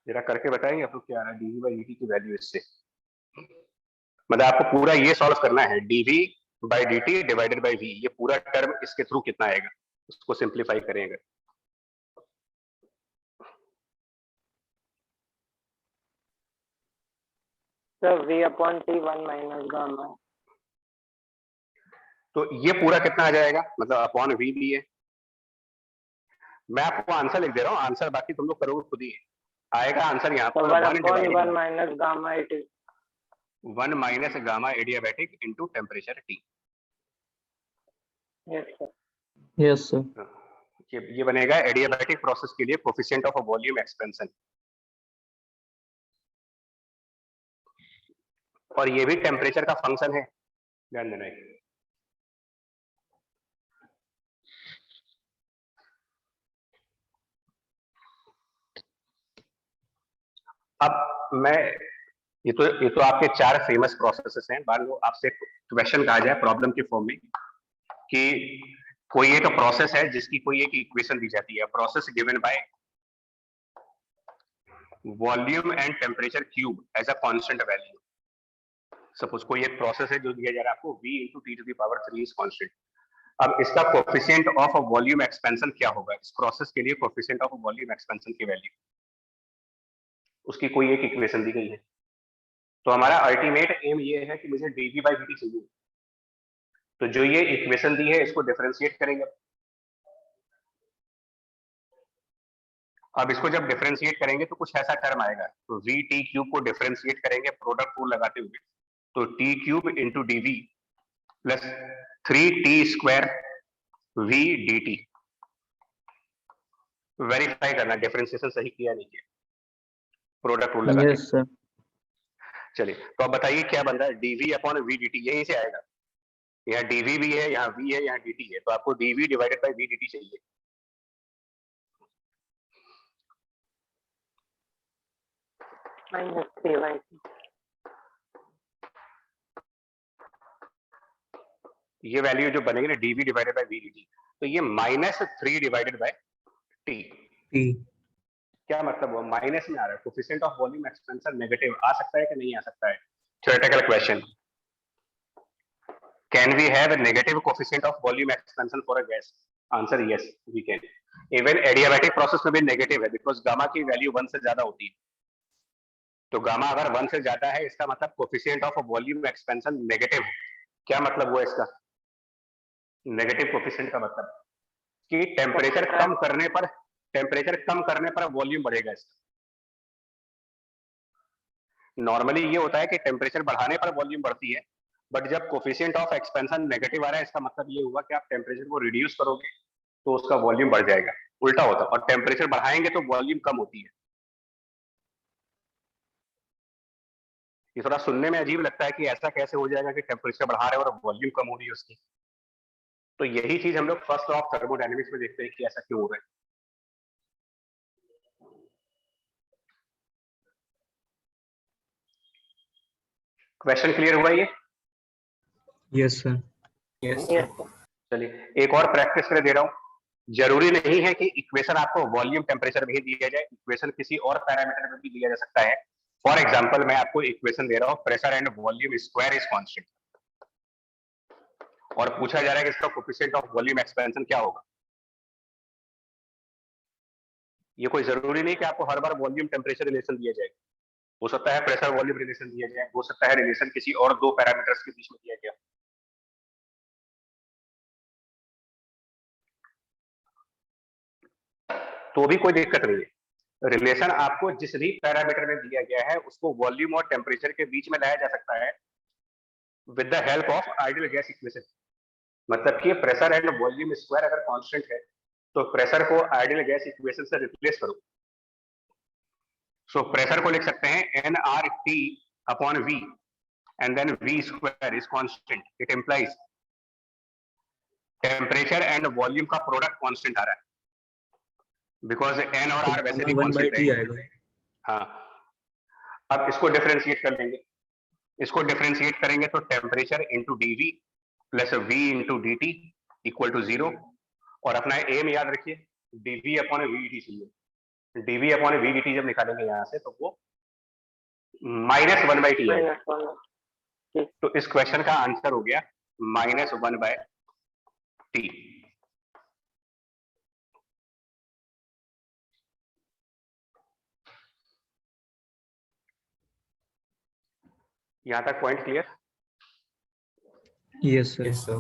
जरा करके बताएंगे आप लोग क्या आ रहा है dv/dt की वैल्यू इससे? मतलब आपको पूरा ये सॉल्व करना है, dv/dt डिवाइडेड बाय v, ये पूरा टर्म इसके थ्रू कितना आएगा, उसको सिंप्लीफाई करेंगे। Sir v/t 1 minus gamma. तो ये पूरा कितना आ जाएगा, मतलब अपॉन v भी है। मैं आपको आंसर लिख दे रहा हूँ, आंसर बाकी तुम लोग करोगे खुद ही आएगा। आंसर यहाँ पर 1 minus gamma it is 1 minus gamma adiabatic into temperature T। Yes sir. ये बनेगा एडियाबैटिक प्रोसेस के लिए कोएफिशिएंट ऑफ वॉल्यूम एक्सपेंशन, और ये भी टेम्परेचर का फंक्शन है, ध्यान देना है। अब मैं ये तो आपके 4 फेमस प्रोसेसेस हैं। मान लो आपसे क्वेश्चन कहा जाए प्रॉब्लम के फॉर्म में कि कोई एक प्रोसेस है जिसकी कोई एक इक्वेशन दी जाती है, process given by volume and temperature cube as a constant value. Suppose कोई एक प्रोसेस है जो दिया जा रहा है आपको v × t⁻³ इज कांस्टेंट। अब इसका कोएफिशिएंट ऑफ वॉल्यूम एक्सपेंशन क्या होगा? इस प्रोसेस के लिए कोएफिशिएंट ऑफ वॉल्यूम एक्सपेंशन की वैल्यू, उसकी कोई एक इक्वेशन दी गई है। तो हमारा अल्टीमेट एम ये है कि मुझे dv/dt चाहिए। तो जो ये इक्वेशन दी है इसको डिफरेंशिएट करेंगे। अब इसको जब डिफरेंशिएट करेंगे तो कुछ ऐसा टर्म आएगा, तो vt³ को डिफरेंशिएट करेंगे प्रोडक्ट रूल लगाते हुए, तो t³ × dv plus 3t² v dt। Verify करना डिफरेंशिएशन सही किया नहीं किया, प्रोडक्ट रूल लगा के। Yes sir. चलिए, तो अब बताइए क्या बन रहा है, dv अपॉन v dt, यही से आएगा। यहाँ dv भी है, यहाँ v है, यहाँ dt है, तो आपको dv divided bye v dt चाहिए। -3/2। ये वैल्यू जो बनेगी ना dv divided bye v dt, तो ये -3 डिवाइडेड बाय t। T। क्या मतलब हुआ, माइनस में आ रहा है, coefficient of volume expansion negative आ सकता है कि नहीं आ सकता है? Theoretical question, can we have a negative coefficient of volume expansion for a gas? Answer yes, we can. Even adiabatic process में भी नेगेटिव है, बिकॉज गामा की वैल्यू 1 से ज्यादा होती है। तो गामा अगर 1 से ज्यादा है, इसका मतलब coefficient of volume expansion negative है। क्या मतलब हुआ इसका, नेगेटिव कोफिशिएंट का मतलब कि टेम्परेचर कम करने पर वॉल्यूम बढ़ेगा इसका। नॉर्मली ये होता है कि टेम्परेचर बढ़ाने पर वॉल्यूम बढ़ती है, बट जब कोफिशिएंट ऑफ एक्सपेंशन नेगेटिव आ रहा है, इसका मतलब ये हुआ कि आप टेम्परेचर को रिड्यूस करोगे तो उसका वॉल्यूम बढ़ जाएगा, उल्टा होता है, और टेम्परेचर बढ़ाएंगे तो वॉल्यूम कम होती है। ये थोड़ा सुनने में अजीब लगता है कि ऐसा कैसे हो जाएगा कि टेम्परेचर बढ़ा रहे हैं और वॉल्यूम कम हो रही है उसकी। तो यही चीज हम लोग फर्स्ट लॉ ऑफ थर्मोडायनेमिक्स में देखते हैं कि ऐसा क्यों हो रहा है। क्वेश्चन क्लियर हुआ ये? Yes sir. Yes, sir. चलिए एक और प्रैक्टिस कर दे रहा हूं। जरूरी नहीं है कि इक्वेशन आपको वॉल्यूम टेम्परेचर में ही दिया जाए, इक्वेशन किसी और पैरामीटर में भी दिया जा सकता है। फॉर एग्जांपल मैं आपको इक्वेशन दे रहा हूं, pressure and volume square is constant, और पूछा जा रहा है कि इसका कोएफिशिएंट ऑफ वॉल्यूम एक्सपेंशन क्या होगा। ये कोई जरूरी नहीं कि आपको हर बार वॉल्यूम टेम्परेचर रिलेशन दिया जाए, हो सकता है प्रेशर वॉल्यूम रिलेशन दिया जाए, हो सकता है रिलेशन किसी और दो पैरामीटर्स के बीच में दिया गया। तो भी कोई दिक्कत नहीं है, रिलेशन आपको जिस भी पैरामीटर में दिया गया है उसको वॉल्यूम और टेम्परेचर के बीच में लाया जा सकता है with the help of ideal gas equation. मतलब कि प्रेशर एंड वॉल्यूम स्क्वायर अगर कांस्टेंट है तो प्रेशर को आइडियल गैस इक्वेशन से रिप्लेस करो। सो प्रेशर को लिख सकते हैं nRT upon V and then V square is constant. It implies temperature and volume का प्रोडक्ट कांस्टेंट आ रहा है, बिकॉज n और r वैसे भी कांस्टेंट है। हाँ, अब इसको डिफरेंशिएट कर लेंगे, इसको डिफरेंशिएट करेंगे तो temperature into dV plus V into dt equal to 0, और अपना एम याद रखिए dV अपॉन VDT चाहिए। dV अपॉन VDT जब निकालेंगे यहाँ से तो वो -1/t है। तो इस क्वेश्चन का आंसर हो गया -1/t। यहाँ तक point clear? Yes sir. Yes, sir.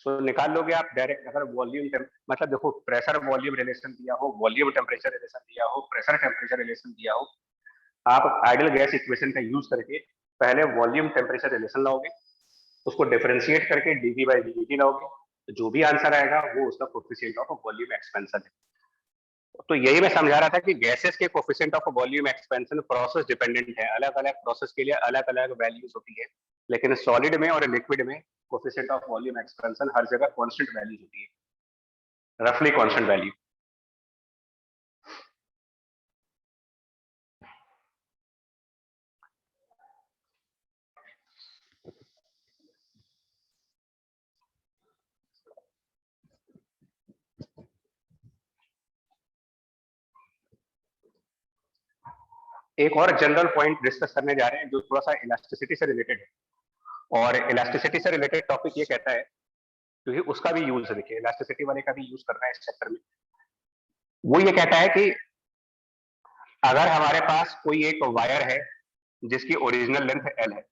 सो निकाल लोगे आप डायरेक्ट, अगर वॉल्यूम मतलब देखो प्रेशर वॉल्यूम रिलेशन दिया हो, वॉल्यूम टेम्परेचर रिलेशन दिया हो, प्रेशर टेम्परेचर रिलेशन दिया हो, आप आइडियल गैस इक्वेशन का यूज करके पहले वॉल्यूम टेम्परेचर रिलेशन लाओगे, उसको डिफरेंशिएट करके dV बाई dt लाओगे, तो जो भी आंसर आएगा वो उसका कोएफिशिएंट ऑफ वॉल्यूम एक्सपेंशन है। तो यही मैं समझा रहा था कि गैसेस के coefficient of volume expansion process dependent है, अलग अलग प्रोसेस के लिए अलग अलग वैल्यूज होती है, लेकिन सॉलिड में और लिक्विड में कोएफिशिएंट ऑफ वॉल्यूम एक्सपेंशन हर जगह कांस्टेंट वैल्यू होती है, रफली कांस्टेंट वैल्यू। एक और जनरल पॉइंट डिस्कस करने जा रहे हैं जो थोड़ा सा इलास्टिसिटी से रिलेटेड है, और इलास्टिसिटी से रिलेटेड टॉपिक ये कहता है, क्योंकि उसका भी यूज है, देखिए इलास्टिसिटी वाले का भी यूज करना है इस चैप्टर में। वो ये कहता है कि अगर हमारे पास कोई एक वायर है जिसकी ओरिजिनल लेंथ L है,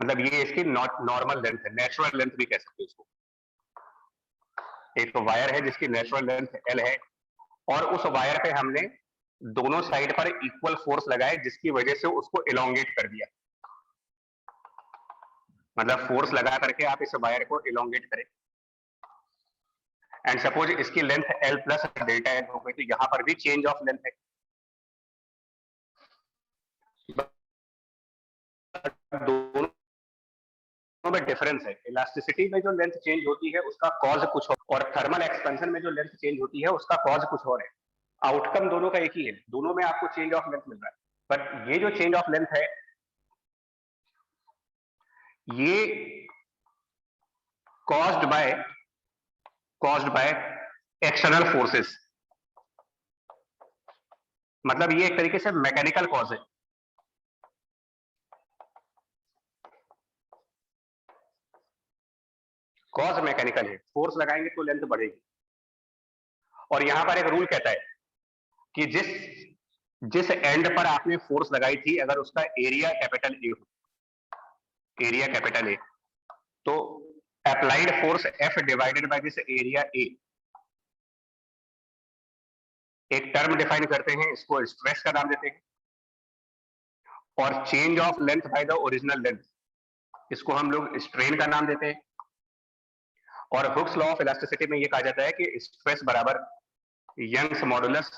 मतलब ये इसकी नॉर्मल लेंथ है, नेचुरल लेंथ भी कह सकते हैं इसको। एक वायर है जिसकी नेचुरल लेंथ L है, और उस वायर पे हमने दोनों साइड पर इक्वल फोर्स लगाए जिसकी वजह से उसको इलोंगेट कर दिया, मतलब फोर्स लगा करके आप इस वायर को इलोंगेट करें, एंड सपोज इसकी length L plus delta L हो गई, तो यहां पर भी चेंज ऑफ लेंथ है। दोनों में डिफरेंस है। इलास्टिसिटी में जो लेंथ चेंज होती है उसका कॉज कुछ और थर्मल एक्सपेंशन में जो लेंथ चेंज होती है उसका कॉज कुछ और है। आउटकम दोनों का एक ही है, दोनों में आपको चेंज ऑफ लेंथ मिल रहा है, बट ये जो चेंज ऑफ लेंथ है ये कॉज्ड बाय एक्सटर्नल फोर्सेस, मतलब ये एक तरीके से मैकेनिकल कॉज है। कॉज मैकेनिकल है, फोर्स लगाएंगे तो लेंथ बढ़ेगी। और यहां पर एक रूल कहता है कि जिस एंड पर आपने फोर्स लगाई थी अगर उसका एरिया कैपिटल ए हो, एरिया कैपिटल ए, तो applied force F divided by this area A, एक टर्म डिफाइन करते हैं, इसको स्ट्रेस का नाम देते हैं। और change of length by the original length, इसको हम लोग स्ट्रेन का नाम देते हैं। और हुक्स लॉ ऑफ इलास्टिसिटी में ये कहा जाता है कि स्ट्रेस बराबर Young's modulus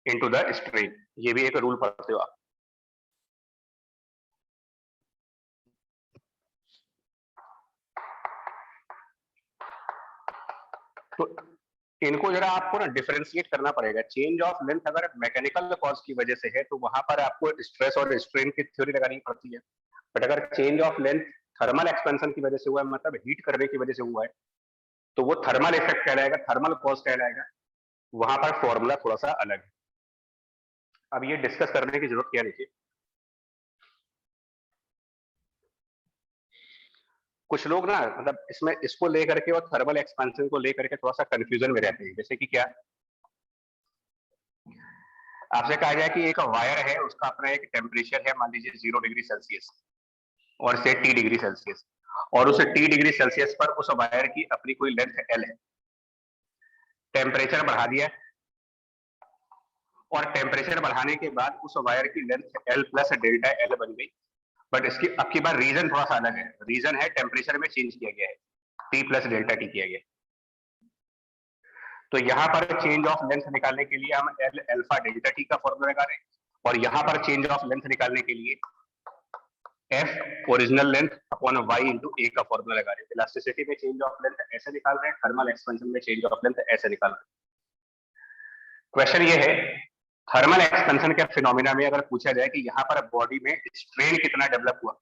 into the strain, ये भी एक रूल पढ़ते हो आप। तो इनको जरा आपको ना डिफरेंशिएट करना पड़ेगा। चेंज ऑफ लेंथ अगर मैकेनिकल कॉज की वजह से है तो वहां पर आपको स्ट्रेस और स्ट्रेन की थ्योरी लगानी पड़ती है, बट अगर change of length thermal expansion की वजह से हुआ है, मतलब हीट करने की वजह से हुआ है, तो वो थर्मल इफेक्ट कहलाएगा, थर्मल कॉज कहलाएगा। वहां पर फॉर्मूला थोड़ा सा अलग है। अब ये डिस्कस करने की जरूरत क्या नहीं। कुछ लोग ना मतलब इसमें इसको लेकर के और थर्मल एक्सपेंशन को लेकर के थोड़ा सा कंफ्यूजन में रहते हैं। जैसे कि क्या, आपसे कहा जाए कि एक वायर है, उसका अपना एक टेम्परेचर है, मान लीजिए 0 डिग्री सेल्सियस और से T डिग्री सेल्सियस, और उस T डिग्री सेल्सियस पर उस वायर की अपनी कोई लेंथ L है। टेम्परेचर बढ़ा दिया और टेम्परेचर बढ़ाने के बाद उस वायर की length L plus delta L बन गई, बट इसकी अब की बार रीजन थोड़ा सा अलग है। रीजन है टेम्परेचर में चेंज किया गया है, T प्लस डेल्टा T किया गया। तो यहाँ पर चेंज ऑफ लेंथ निकालने के लिए हम L अल्फा डेल्टा T का फॉर्मूला लगा रहे हैं, और यहाँ पर चेंज ऑफ लेंथ निकालने के लिए F original length upon Y into A का फॉर्मूला लगा रहे हैं। इलास्टिसिटी में चेंज ऑफ लेंथ ऐसे निकाल रहे हैं, थर्मल एक्सपेंशन में चेंज ऑफ लेंथ ऐसे निकाल रहे हैं। क्वेश्चन ये है, थर्मल एक्सपेंशन के फिनोमिना में अगर पूछा जाए कि यहाँ पर बॉडी में स्ट्रेन कितना डेवलप हुआ,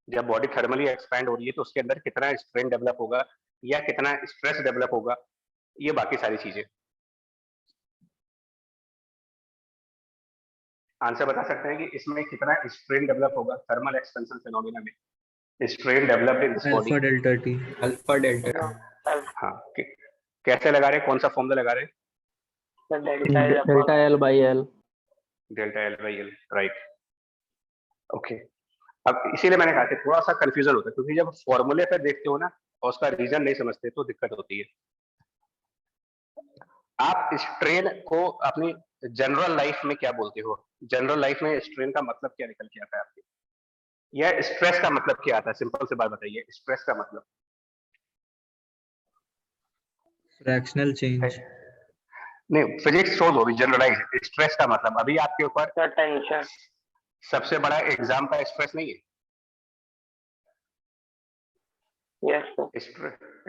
जब बॉडी थर्मली एक्सपैंड हो रही है तो उसके अंदर कितना स्ट्रेन डेवलप होगा या कितना स्ट्रेस डेवलप होगा, ये बाकी सारी चीजें। आंसर बता सकते हैं कि इसमें कितना स्ट्रेन डेवलप होगा थर्मल एक्सपेंशन फिनोमिना में? Strain developed in this body alpha delta T. Alpha delta. हाँ, कैसे लगा रहे हैं, कौन सा फॉर्मूला लगा रहे हैं? Delta L by L. Delta L by L, right. Okay, अब इसीलिए मैंने कहा कि थोड़ा सा कंफ्यूजन होता है, क्योंकि जब फॉर्मूले पे देखते हो ना और उसका रीजन नहीं समझते तो दिक्कत होती है। आप स्ट्रेन को अपनी जनरल लाइफ में क्या बोलते हो? जनरल लाइफ में स्ट्रेन का मतलब क्या निकल के आता है आपके, या स्ट्रेस का मतलब क्या आता है? सिंपल से बात बताइए, स्ट्रेस का मतलब। Fractional change. नहीं, फिजिक्स शोज होगी जनरलाइज। स्ट्रेस का मतलब अभी आपके ऊपर टेंशन। सबसे बड़ा एग्जाम का स्ट्रेस नहीं है। यस।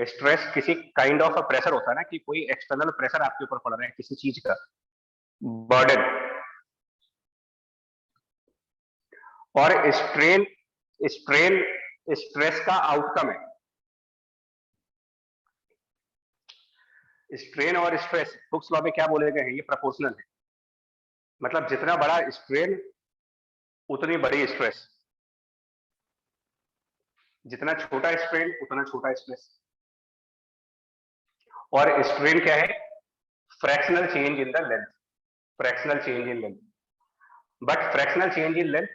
स्ट्रेस किसी काइंड ऑफ प्रेशर होता है ना, कि कोई एक्सटर्नल प्रेशर आपके ऊपर पड़ रहा है, किसी चीज का बर्डन। और स्ट्रेन स्ट्रेस का आउटकम है। स्ट्रेन और स्ट्रेस हुक्स लॉ में क्या बोले गए हैं, ये प्रोपोर्शनल है। मतलब जितना बड़ा स्ट्रेन उतनी बड़ी स्ट्रेस, जितना छोटा स्ट्रेन उतना छोटा स्ट्रेस। और स्ट्रेन क्या है? Fractional change in the length, fractional change in length. But fractional change in length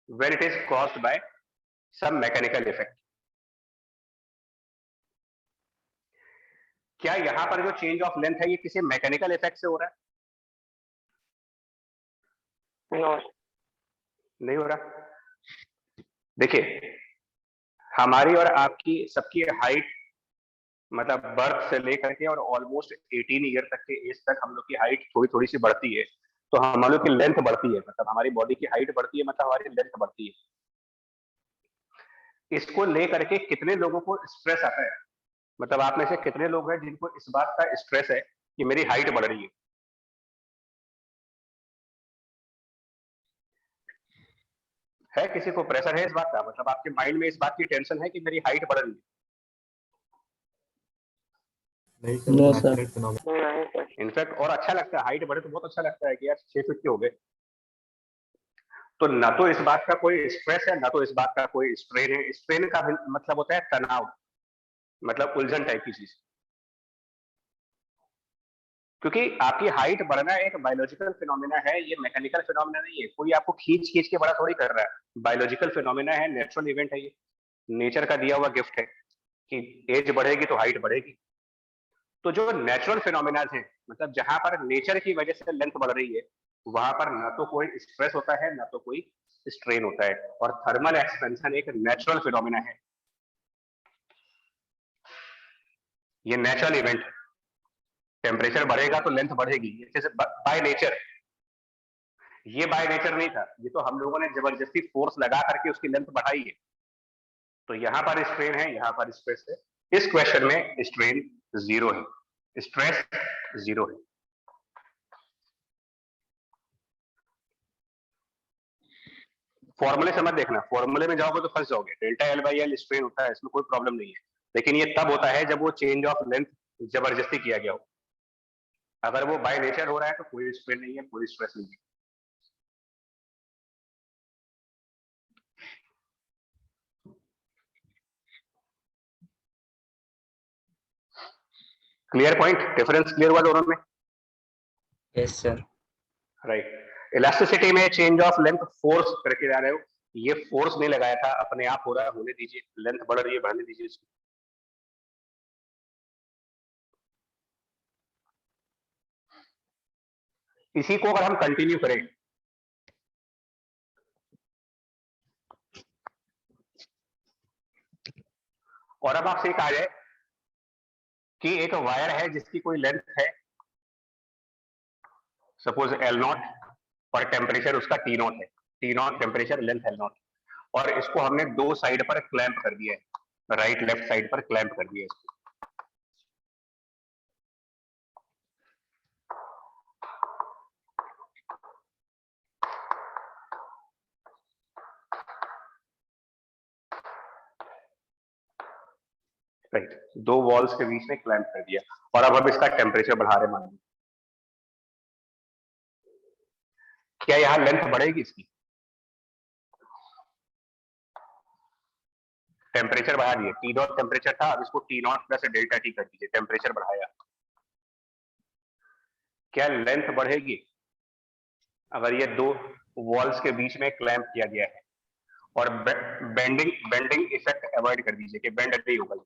when it is caused by some mechanical effect। क्या यहां पर जो चेंज ऑफ लेंथ है ये किसी मैकेनिकल इफेक्ट से हो रहा है? नो, नहीं हो रहा। देखिए, हमारी और आपकी सबकी हाइट, मतलब बर्थ से लेकर के और ऑलमोस्ट 18 ईयर तक के एज तक हम लोग की हाइट थोड़ी थोड़ी सी बढ़ती है, तो हम लोग की लेंथ बढ़ती है, मतलब हमारी बॉडी की हाइट बढ़ती है, मतलब हमारी लेंथ बढ़ती है। इसको लेकर के कितने लोगों को स्ट्रेस आता है, मतलब आप में से कितने लोग हैं जिनको इस बात का स्ट्रेस है कि मेरी हाइट बढ़ रही है किसी को प्रेशर है इस बात का, मतलब आपके माइंड में इस बात की टेंशन है कि मेरी हाइट बढ़ रही है? No sir. इनफैक्ट और अच्छा लगता है, हाइट बढ़े तो बहुत अच्छा लगता है कि यार 6 फीट के हो गए। तो ना तो इस बात का कोई स्ट्रेस है, ना तो इस बात का कोई स्ट्रेन है। स्ट्रेन का मतलब होता है तनाव, मतलब उलझन टाइप की चीज। क्योंकि आपकी हाइट बढ़ना एक बायोलॉजिकल फिनोमेना है, ये मैकेनिकल फिनोमेना नहीं है। कोई आपको खींच खींच के बड़ा थोड़ी कर रहा है, बायोलॉजिकल फिनोमेना है, नेचुरल इवेंट है, ये नेचर का दिया हुआ गिफ्ट है कि एज बढ़ेगी तो हाइट बढ़ेगी। तो जो नेचुरल फिनोमेना है, मतलब जहां पर नेचर की वजह से लेंथ बढ़ रही है, वहां पर ना तो कोई स्ट्रेस होता है ना तो कोई स्ट्रेन होता है। और थर्मल एक्सपेंशन एक नेचुरल फिनोमेना है, ये नेचुरल इवेंट है। टेम्परेचर बढ़ेगा तो लेंथ बढ़ेगी, जैसे बाय नेचर। ये बाय नेचर नहीं था, ये तो हम लोगों ने जबरदस्ती फोर्स लगा करके उसकी लेंथ बढ़ाई है। तो यहां पर स्ट्रेन है, यहां पर स्ट्रेस है। इस क्वेश्चन में स्ट्रेन 0 है, स्ट्रेस 0 है। फॉर्मूले से मत देखना, फॉर्मूले में जाओगे तो फंस जाओगे। Delta L by L strain होता है, इसमें कोई प्रॉब्लम नहीं है, लेकिन ये तब होता है जब वो चेंज ऑफ लेंथ जबरदस्ती किया गया हो। अगर वो बाय नेचर हो रहा है तो कोई स्ट्रेन नहीं है, कोई स्ट्रेस नहीं है। क्लियर पॉइंट, डिफरेंस क्लियर हुआ दोनों में? Yes sir. राइट। इलास्टिसिटी में चेंज ऑफ लेंथ फोर्स करके जा रहे हो, ये फोर्स नहीं लगाया था, अपने आप हो रहा है, होने दीजिए। लेंथ बढ़ रही है, बढ़ने दीजिए इसको। इसी को अगर हम कंटिन्यू करें, और अब आपसे कहा जाए कि एक वायर है जिसकी कोई लेंथ है सपोज L0 और टेम्परेचर उसका T0 है। T0 टेम्परेचर, लेंथ L0, और इसको हमने दो साइड पर क्लैंप कर दिया है, राइट लेफ्ट साइड पर क्लैंप कर दिया है इसको। राइट, दो वॉल्स के बीच में क्लैंप कर दिया, और अब हम इसका टेम्परेचर बढ़ा रहे मान लीजिए। क्या यहां लेंथ बढ़ेगी इसकी? टेम्परेचर बढ़ा दिए, T0 टेम्परेचर था, अब इसको T0 प्लस डेल्टा टी कर दीजिए, टेम्परेचर बढ़ाया। क्या लेंथ बढ़ेगी? अगर ये दो वॉल्स के बीच में क्लैंप किया गया है, और बेंडिंग इफेक्ट अवॉइड कर दीजिए कि बेंड नहीं होगा,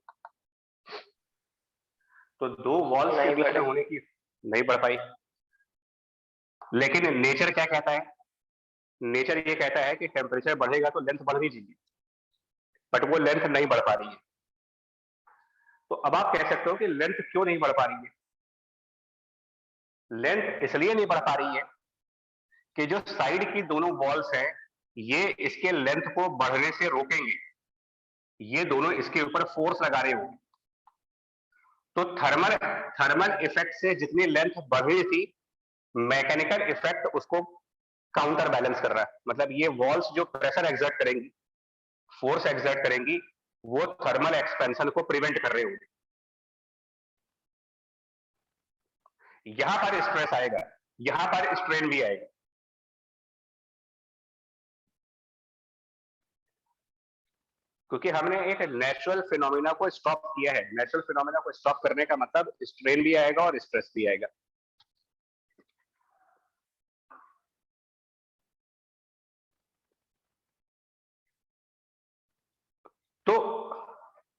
तो दो वॉल्स के बीच में होने की नहीं बढ़ पाई। लेकिन नेचर क्या कहता है? नेचर ये कहता है कि टेम्परेचर बढ़ेगा तो लेंथ बढ़नी चाहिए, बट वो लेंथ नहीं बढ़ पा रही है। तो अब आप कह सकते हो कि लेंथ क्यों नहीं बढ़ पा रही है? लेंथ इसलिए नहीं बढ़ पा रही है कि जो साइड की दोनों वॉल्स हैं, ये इसके लेंथ को बढ़ने से रोकेंगे, ये दोनों इसके ऊपर फोर्स लगा रहे होंगे। तो थर्मल इफेक्ट से जितनी लेंथ बढ़ रही थी, मैकेनिकल इफेक्ट उसको काउंटर बैलेंस कर रहा है। मतलब ये वॉल्स जो प्रेशर एक्सर्ट करेंगी, फोर्स एक्सर्ट करेंगी, वो थर्मल एक्सपेंशन को प्रिवेंट कर रहे होंगे। यहां पर स्ट्रेस आएगा, यहां पर स्ट्रेन भी आएगा। क्योंकि हमने एक नेचुरल फिनोमेना को स्टॉप किया है। नेचुरल फिनोमेना को स्टॉप करने का मतलब स्ट्रेन भी आएगा और स्ट्रेस भी आएगा। तो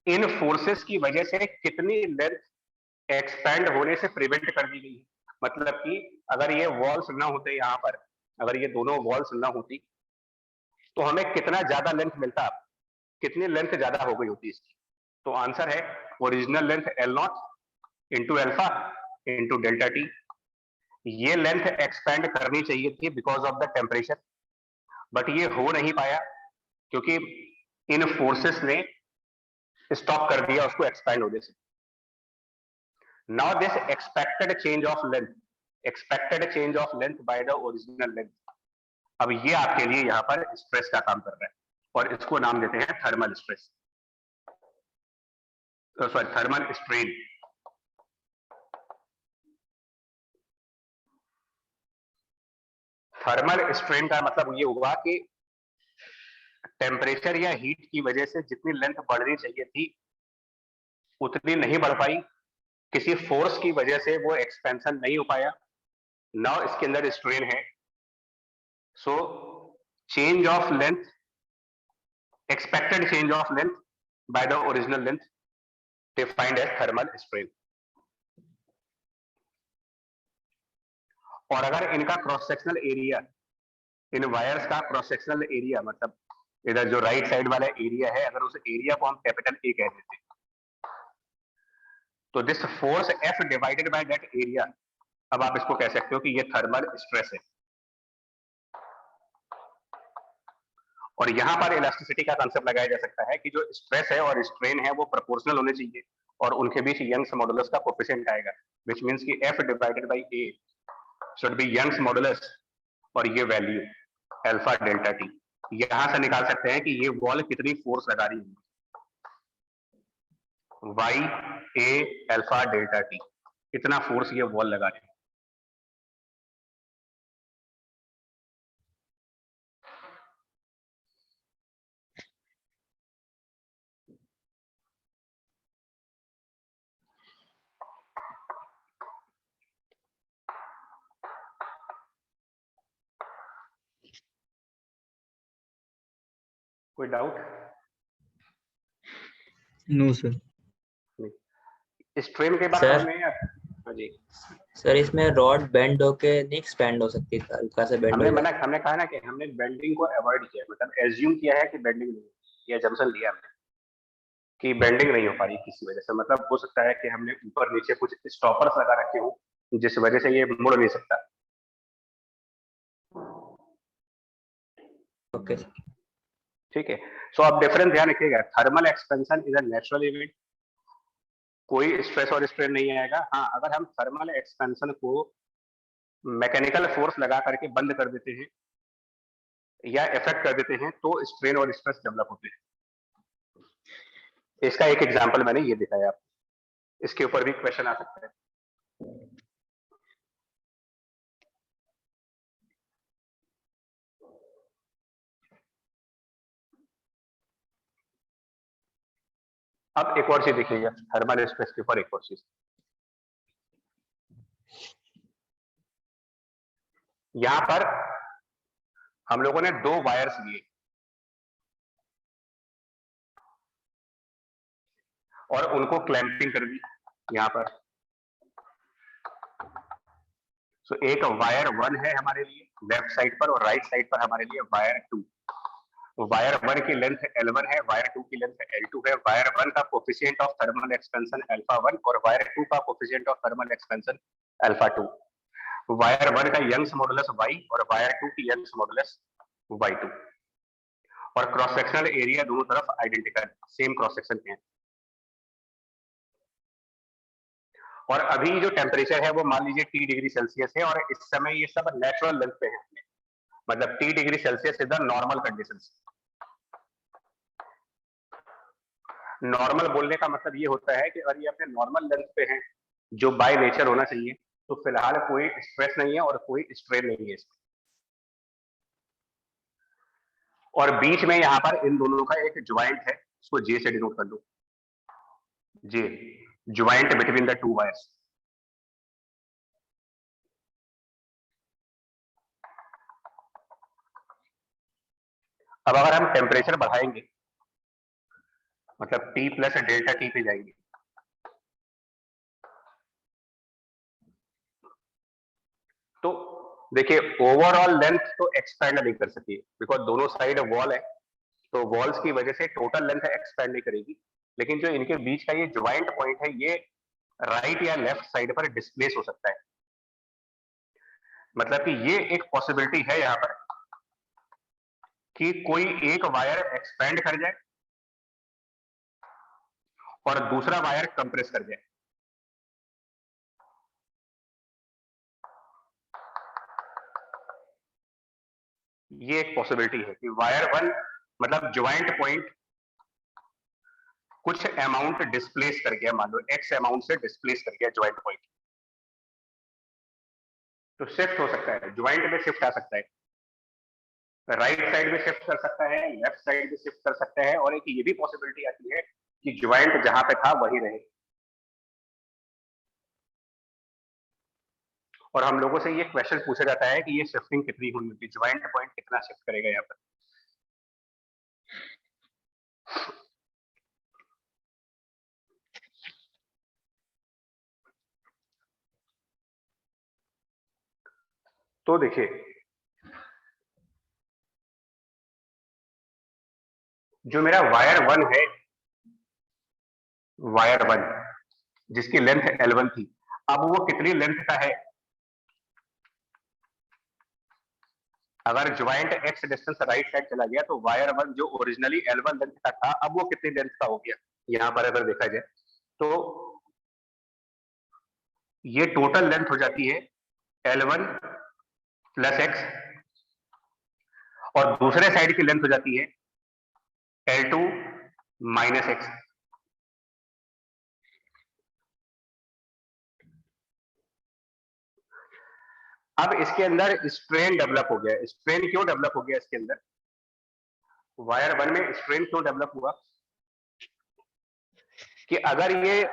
इन फोर्सेस की वजह से कितनी लेंथ एक्सपैंड होने से प्रिवेंट कर दी गई है। मतलब कि अगर ये वॉल्स ना होते यहां पर, अगर ये दोनों वॉल्स ना होती, तो हमें कितना ज्यादा लेंथ मिलता, कितनी लेंथ ज्यादा हो गई होती इसकी? तो आंसर है original length L0 into alpha into delta T. ये लेंथ एक्सपैंड करनी चाहिए थी because of the temperature, but ये हो नहीं पाया क्योंकि इन फोर्सेस ने स्टॉप कर दिया उसको एक्सपैंड होने से। Now this expected change of length by the original length, अब ये आपके लिए यहाँ पर स्ट्रेस का काम कर रहा है और इसको नाम देते हैं thermal stress, sorry thermal strain. Thermal strain का मतलब ये हुआ कि टेम्परेचर या हीट की वजह से जितनी लेंथ बढ़नी चाहिए थी उतनी नहीं बढ़ पाई, किसी फोर्स की वजह से वो एक्सपेंशन नहीं हो पाया, नाउ इसके अंदर स्ट्रेन है। So change of length, expected change of length by the original length defined as thermal strain. और अगर इनका क्रॉस सेक्शनल एरिया, इन वायर्स का क्रॉस सेक्शनल एरिया मतलब इधर जो राइट साइड वाला एरिया है, अगर उस एरिया को हम कैपिटल ए कह देते हैं, तो this force F divided by that area, अब आप इसको कह सकते हो कि ये थर्मल स्ट्रेस है। और यहां पर इलास्टिसिटी का कांसेप्ट लगाया जा सकता है कि जो स्ट्रेस है और स्ट्रेन है वो प्रोपोर्शनल होने चाहिए और उनके बीच यंग्स मॉडुलस का कोएफिशिएंट आएगा, व्हिच मींस कि F divided by A should be Young's modulus और ये वैल्यू अल्फा डेल्टा टी। यहां से निकाल सकते हैं कि ये वॉल कितनी फोर्स लगा रही है, वाई ए अल्फा डेल्टा टी, इतना फोर्स ये वॉल लगा रही है। कोई डाउट? No sir. स्ट्रेन के बाद सर, हमने, हाँ जी सर इसमें रॉड बेंड होके नहीं एक्सपेंड हो सकती, हल्का से बेंड हमने हो मना जाए। हमने कहा ना कि हमने बेंडिंग को अवॉइड किया, मतलब एज्यूम किया है कि बेंडिंग नहीं, ये जंक्शन लिया हमने कि बेंडिंग नहीं हो पा रही किसी वजह से, मतलब हो सकता है कि हमने ऊपर नीचे कुछ स्टॉपर्स लगा रखे हो जिस वजह से ये मुड़ नहीं सकता। ओके ठीक है, सो आप डिफरेंस ध्यान रखिएगा, thermal expansion is a natural event, कोई स्ट्रेस और स्ट्रेन नहीं आएगा। हाँ, अगर हम थर्मल एक्सपेंशन को मैकेनिकल फोर्स लगा करके बंद कर देते हैं या इफेक्ट कर देते हैं तो स्ट्रेन और स्ट्रेस डेवलप होते हैं। इसका एक एग्जांपल मैंने ये दिखाया आपको, इसके ऊपर भी क्वेश्चन आ सकता है। अब एक और चीज देखिएगा थर्मल स्ट्रेस के ऊपर, एक और चीज, यहां पर हम लोगों ने दो वायर्स लिए और उनको क्लैंपिंग कर दी यहां पर। सो एक वायर 1 है हमारे लिए लेफ्ट साइड पर और राइट साइड पर हमारे लिए वायर 2। वायर 1 की लेंथ L1 है, वायर 2 की लेंथ L2 है। वायर 1 का coefficient of thermal expansion alpha 1 और वायर 2 का coefficient of thermal expansion alpha 2। Wire 1 का यंग्स मॉडुलस y और वायर 2 की यंग्स मॉडुलस y2, और क्रॉस सेक्शनल एरिया दोनों तरफ आइडेंटिकल, सेम क्रॉस सेक्शन के हैं। और अभी जो टेम्परेचर है वो मान लीजिए T डिग्री सेल्सियस है और इस समय ये सब नेचुरल लेंथ पे है, मतलब T degree Celsius is the normal conditions. Normal बोलने का मतलब ये होता है कि अगर ये अपने नॉर्मल लेंथ पे हैं जो बाय नेचर होना चाहिए, तो फिलहाल कोई स्ट्रेस नहीं है और कोई स्ट्रेन नहीं है इसमें। और बीच में यहां पर इन दोनों का एक ज्वाइंट है, उसको J से डिनोट कर दो, J, joint between the two wires. अब अगर हम टेम्परेचर बढ़ाएंगे मतलब T प्लस डेल्टा T पे जाएंगे, तो देखिए ओवरऑल लेंथ तो एक्सपेंड नहीं कर सकी बिकॉज दोनों साइड वॉल है, तो वॉल्स की वजह से टोटल लेंथ एक्सपेंड नहीं करेगी। लेकिन जो इनके बीच का ये ज्वाइंट पॉइंट है ये राइट या लेफ्ट साइड पर डिस्प्लेस हो सकता है, मतलब कि ये एक पॉसिबिलिटी है यहाँ पर कि कोई एक वायर एक्सपेंड कर जाए और दूसरा वायर कंप्रेस कर जाए। ये एक पॉसिबिलिटी है कि वायर 1 मतलब ज्वाइंट पॉइंट कुछ अमाउंट डिस्प्लेस कर गया, मान लो एक्स अमाउंट से डिस्प्लेस कर गया ज्वाइंट पॉइंट, तो शिफ्ट हो सकता है, ज्वाइंट में शिफ्ट आ सकता है, राइट साइड में शिफ्ट कर सकता है, लेफ्ट साइड में शिफ्ट कर सकता है, और एक ये भी पॉसिबिलिटी आती है कि ज्वाइंट जहां पे था वही रहे। और हम लोगों से ये क्वेश्चन पूछा जाता है कि ये शिफ्टिंग कितनी होनी होती है, ज्वाइंट पॉइंट कितना शिफ्ट करेगा यहाँ पर। तो देखिए, जो मेरा वायर 1 है, वायर 1 जिसकी लेंथ L1 थी, अब वो कितनी लेंथ का है? अगर joint x distance right side चला गया तो वायर 1 जो ओरिजिनली L1 लेंथ का था, अब वो कितनी लेंथ का हो गया? यहां पर अगर देखा जाए तो ये टोटल लेंथ हो जाती है L1 प्लस x, और दूसरे साइड की लेंथ हो जाती है L2 माइनस x। अब इसके अंदर स्ट्रेन डेवलप हो गया। स्ट्रेन क्यों डेवलप हो गया इसके अंदर? वायर 1 में स्ट्रेन क्यों डेवलप हुआ कि अगर ये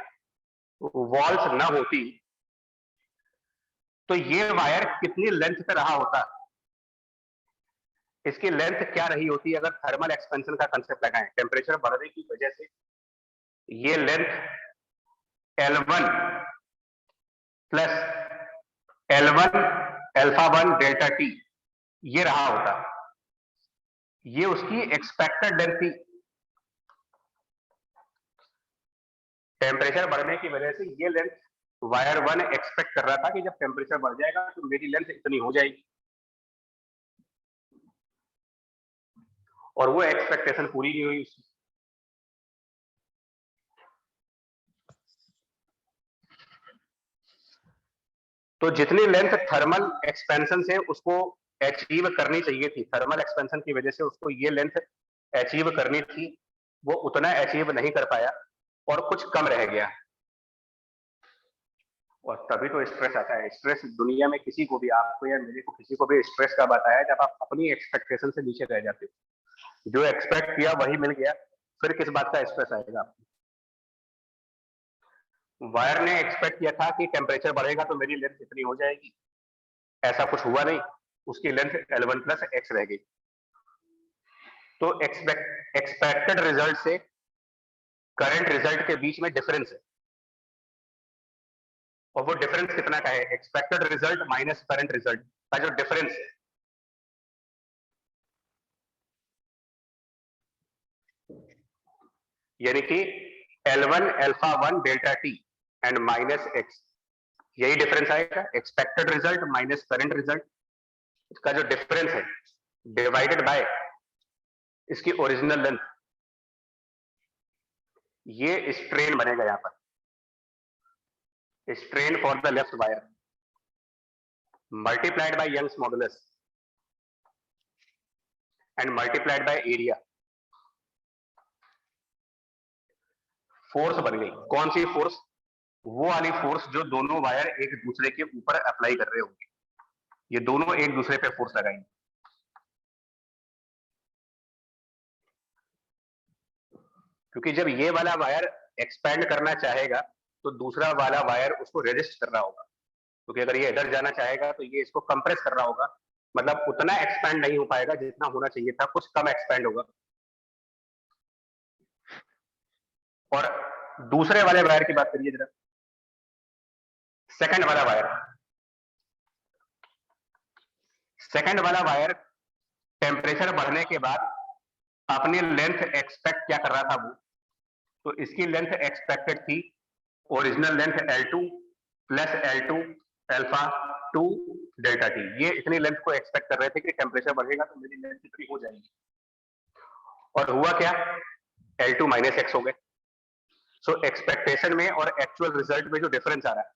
वॉल्स ना होती तो ये वायर कितनी लेंथ पे रहा होता, इसकी लेंथ क्या रही होती अगर थर्मल एक्सपेंशन का कंसेप्ट लगाएं। टेम्परेचर बढ़ने की वजह से ये length L1 plus L1 alpha 1 delta T ये रहा होता, ये उसकी एक्सपेक्टेड लेंथ थी। टेम्परेचर बढ़ने की वजह से ये लेंथ वायर 1 एक्सपेक्ट कर रहा था कि जब टेम्परेचर बढ़ जाएगा तो मेरी लेंथ इतनी हो जाएगी, और वो एक्सपेक्टेशन पूरी नहीं हुई उसकी। तो जितनी लेंथ थर्मल एक्सपेंशन से उसको अचीव करनी चाहिए थी, थर्मल एक्सपेंशन की वजह से उसको ये लेंथ अचीव करनी थी, वो उतना अचीव नहीं कर पाया और कुछ कम रह गया। और तभी तो स्ट्रेस आता है। स्ट्रेस दुनिया में किसी को भी, आपको या मेरे को, किसी को भी स्ट्रेस कब आता है? जब आप अपनी एक्सपेक्टेशन से नीचे रह जाते हो। जो एक्सपेक्ट किया वही मिल गया, फिर किस बात का स्ट्रेस आएगा आपको? वायर ने एक्सपेक्ट किया था कि टेम्परेचर बढ़ेगा तो मेरी लेंथ इतनी हो जाएगी, ऐसा कुछ हुआ नहीं, उसकी लेंथ L1 प्लस x रह गई। तो एक्सपेक्टेड रिजल्ट से करंट रिजल्ट के बीच में डिफरेंस है, और वो डिफरेंस कितना का है? Expected result minus current result का जो डिफरेंस है, यानी कि L1 alpha 1 delta T and minus x, यही डिफरेंस आएगा। Expected result minus current result, इसका जो डिफरेंस है डिवाइडेड बाय इसकी ओरिजिनल लेंथ, ये स्ट्रेन बनेगा यहां पर। Strain for the left wire multiplied by Young's modulus and multiplied by area. Force बन गई। कौन सी फोर्स? वो वाली फोर्स जो दोनों वायर एक दूसरे के ऊपर अप्लाई कर रहे होंगे, ये दोनों एक दूसरे पे फोर्स लगाएंगे। क्योंकि जब ये वाला वायर एक्सपैंड करना चाहेगा तो दूसरा वाला वायर उसको रेजिस्ट कर रहा होगा, क्योंकि अगर ये इधर जाना चाहेगा तो ये इसको कंप्रेस कर रहा होगा, मतलब उतना एक्सपैंड नहीं हो पाएगा जितना होना चाहिए था, कुछ कम एक्सपैंड होगा। और दूसरे वाले वायर की बात करिए जरा, सेकंड वाला वायर। सेकंड वाला वायर टेम्परेचर बढ़ने के बाद अपनी लेंथ एक्सपेक्ट क्या कर रहा था वो, तो इसकी लेंथ एक्सपेक्टेड थी original length L2 plus L2 alpha 2 delta T। ये इतनी लेंथ को एक्सपेक्ट कर रहे थे कि टेम्परेचर बढ़ेगा तो मेरी लेंथ इतनी हो जाएगी, और हुआ क्या? L2 माइनस x हो गए। सो एक्सपेक्टेशन में और एक्चुअल रिजल्ट में जो डिफरेंस आ रहा है,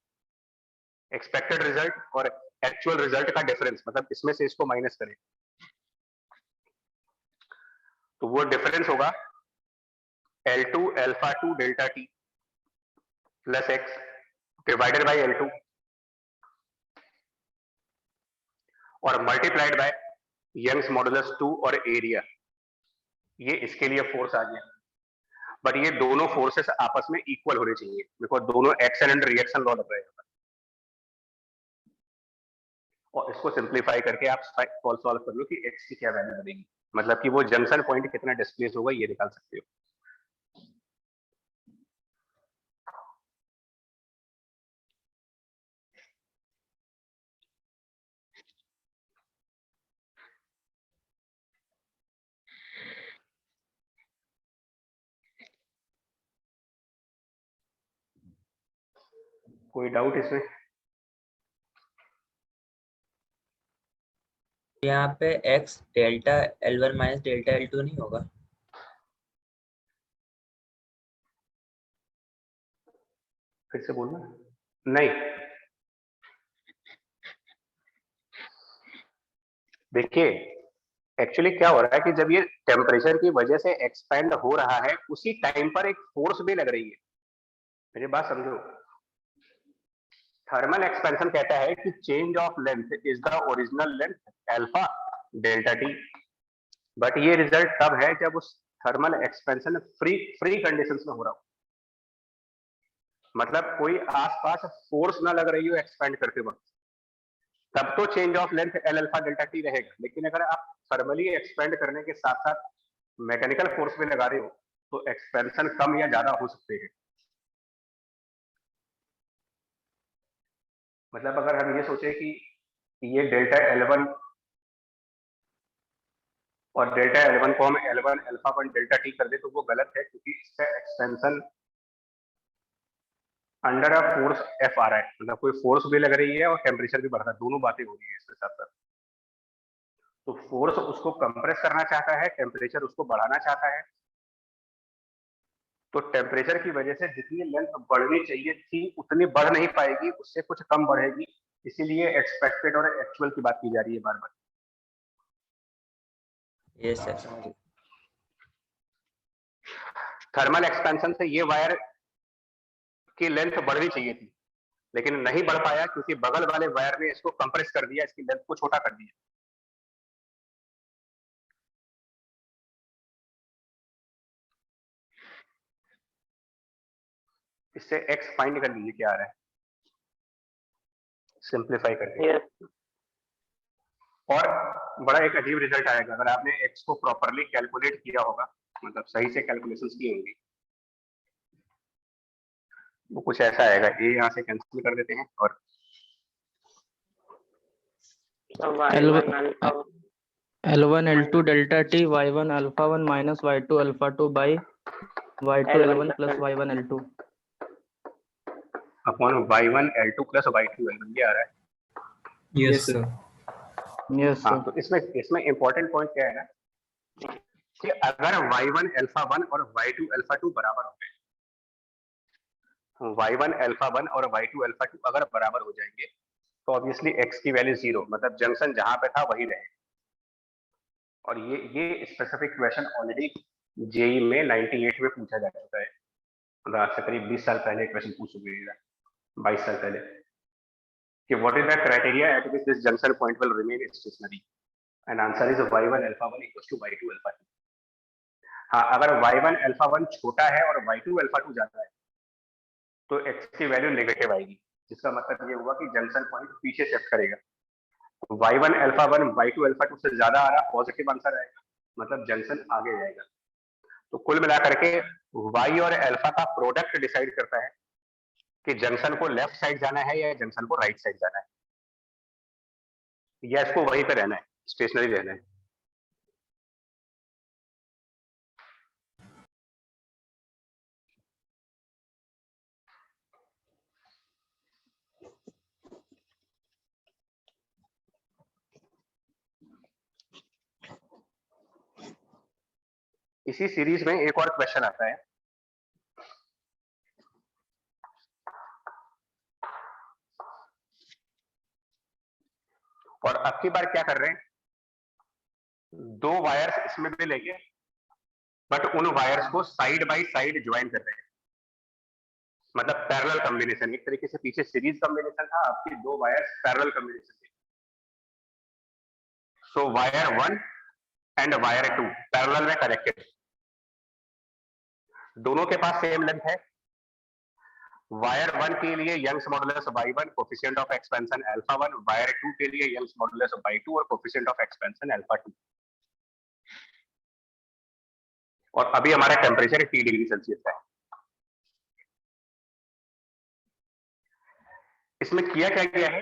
एक्सपेक्टेड रिजल्ट और एक्चुअल रिजल्ट का डिफरेंस, मतलब इसमें से इसको माइनस करें तो वो डिफरेंस होगा L2 alpha 2 delta T plus x divided bye L2 और मल्टीप्लाइड बाय यंग्स मॉडुलस 2 और एरिया। ये इसके लिए फोर्स आ गया, बट ये दोनों फोर्सेस आपस में इक्वल होने चाहिए, बिकॉज दोनों एक्शन एंड रिएक्शन लॉ लग रहे हैं। और इसको सिंप्लीफाई करके आप सॉल्व कर लो कि x की क्या वैल्यू बनेगी, मतलब कि वो जंक्शन पॉइंट कितना डिस्प्लेस होगा ये निकाल सकते हो। कोई डाउट इसमें? यहाँ पे x delta L1 minus delta L2 नहीं होगा? फिर से बोलना। नहीं, देखिए एक्चुअली क्या हो रहा है कि जब ये टेम्परेचर की वजह से एक्सपेंड हो रहा है उसी टाइम पर एक फोर्स भी लग रही है। मेरी बात समझो, थर्मल एक्सपेंशन कहता है कि change of length is the original length alpha delta T, but ये रिजल्ट तब है जब उस थर्मल एक्सपेंशन फ्री कंडीशंस में हो रहा हो, मतलब कोई आसपास फोर्स ना लग रही हो एक्सपेंड करते वक्त, तब तो change of length L alpha delta T रहेगा। लेकिन अगर आप थर्मली एक्सपेंड करने के साथ साथ मैकेनिकल फोर्स भी लगा रहे हो तो एक्सपेंशन कम या ज्यादा हो सकते हैं। मतलब अगर हम ये सोचे कि ये डेल्टा L1 और डेल्टा L1 को हम L1 अल्फा 1 डेल्टा टी कर दे तो वो गलत है, क्योंकि इसका expansion under a force F आ रहा है, मतलब कोई फोर्स भी लग रही है और टेम्परेचर भी बढ़ रहा है, दोनों बातें हो रही है इसके साथ साथ। तो फोर्स उसको कंप्रेस करना चाहता है, टेम्परेचर उसको बढ़ाना चाहता है, तो टेम्परेचर की वजह से जितनी लेंथ बढ़नी चाहिए थी उतनी बढ़ नहीं पाएगी, उससे कुछ कम बढ़ेगी, इसीलिए एक्सपेक्टेड और एक्चुअल की बात की जा रही है बार बार। यस सर, समझ गया। थर्मल एक्सपेंशन से ये वायर की लेंथ बढ़नी चाहिए थी लेकिन नहीं बढ़ पाया क्योंकि बगल वाले वायर ने इसको कंप्रेस कर दिया, इसकी लेंथ को छोटा कर दिया। इससे x फाइंड कर लीजिए क्या आ रहा है सिंप्लीफाई करके। yes, और बड़ा एक अजीब रिजल्ट आएगा अगर आपने x को प्रॉपरली कैलकुलेट किया होगा, मतलब सही से कैलकुलेशंस की होंगी, वो कुछ ऐसा आएगा। a यहाँ से कैंसिल कर देते हैं और so y1 alpha L1 L2 delta T y1 alpha 1 minus y2 alpha 2 by y2 L1 plus y1 L2 upon y1 L2 plus y2 L1 ये आ रहा है। Yes sir. yes हाँ, sir तो इसमें इंपॉर्टेंट पॉइंट क्या है ना कि अगर y1 अल्फा 1 और y2 अल्फा 2 बराबर हो गए, y1 अल्फा 1 और y2 अल्फा 2 अगर बराबर हो जाएंगे तो ऑब्वियसली x की वैल्यू 0, मतलब जंक्शन जहां पे था वही रहेगा। और ये स्पेसिफिक क्वेश्चन ऑलरेडी जेई में 98 में पूछा जा चुका है, मतलब आज से करीब 20 साल पहले क्वेश्चन पूछ चुके हैं, 22 साल पहले, कि what is the criteria at which this junction point will remain stationary, and answer is y1 alpha 1 equals to y2 alpha 2। हाँ, अगर y1 अल्फा 1 छोटा है और y2 अल्फा 2 ज्यादा है तो x की वैल्यू नेगेटिव आएगी, जिसका मतलब ये हुआ कि जंक्शन पॉइंट पीछे शिफ्ट करेगा। y1 अल्फा 1 y2 अल्फा 2 से ज्यादा आ रहा, पॉजिटिव आंसर आएगा, मतलब जंक्शन आगे जाएगा। तो कुल मिलाकर के y और अल्फा का प्रोडक्ट डिसाइड करता है कि जंक्शन को लेफ्ट साइड जाना है या जंक्शन को राइट साइड जाना है, या इसको वहीं पे रहना है, स्टेशनरी रहना है। इसी सीरीज में एक और क्वेश्चन आता है अब की बार क्या कर रहे हैं, 2 वायर्स इसमें भी लेके बट उन वायर्स को साइड बाय साइड ज्वाइन कर रहे हैं, मतलब पैरेलल कॉम्बिनेशन। एक तरीके से पीछे सीरीज कॉम्बिनेशन था, आपकी 2 वायर्स पैरेलल कॉम्बिनेशन थी। So wire 1 and wire 2 parallel में कनेक्टेड, दोनों के पास सेम लेंथ है। वायर 1 के लिए Young's modulus y1 coefficient of expansion alpha 1, wire 2 के लिए यंग्स मॉडुलस y2 और कोएफिशिएंट ऑफ एक्सपेंशन अल्फा 2। और अभी हमारा टेम्परेचर T डिग्री सेल्सियस है। इसमें किया क्या गया है,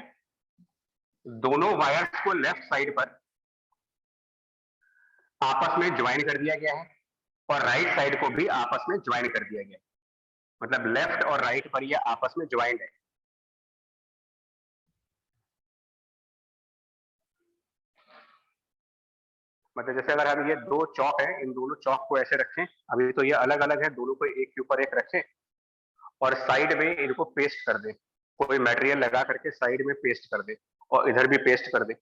दोनों वायर्स को लेफ्ट साइड पर आपस में ज्वाइन कर दिया गया है और राइट साइड को भी आपस में ज्वाइन कर दिया गया है, मतलब लेफ्ट और राइट पर ये आपस में ज्वाइंड है। मतलब जैसे अगर हम ये 2 चौक है, इन दोनों चौक को ऐसे रखें, अभी तो ये अलग अलग है, दोनों को एक के ऊपर एक रखें और साइड में इनको पेस्ट कर दें, कोई मटेरियल लगा करके साइड में पेस्ट कर दे और इधर भी पेस्ट कर दे।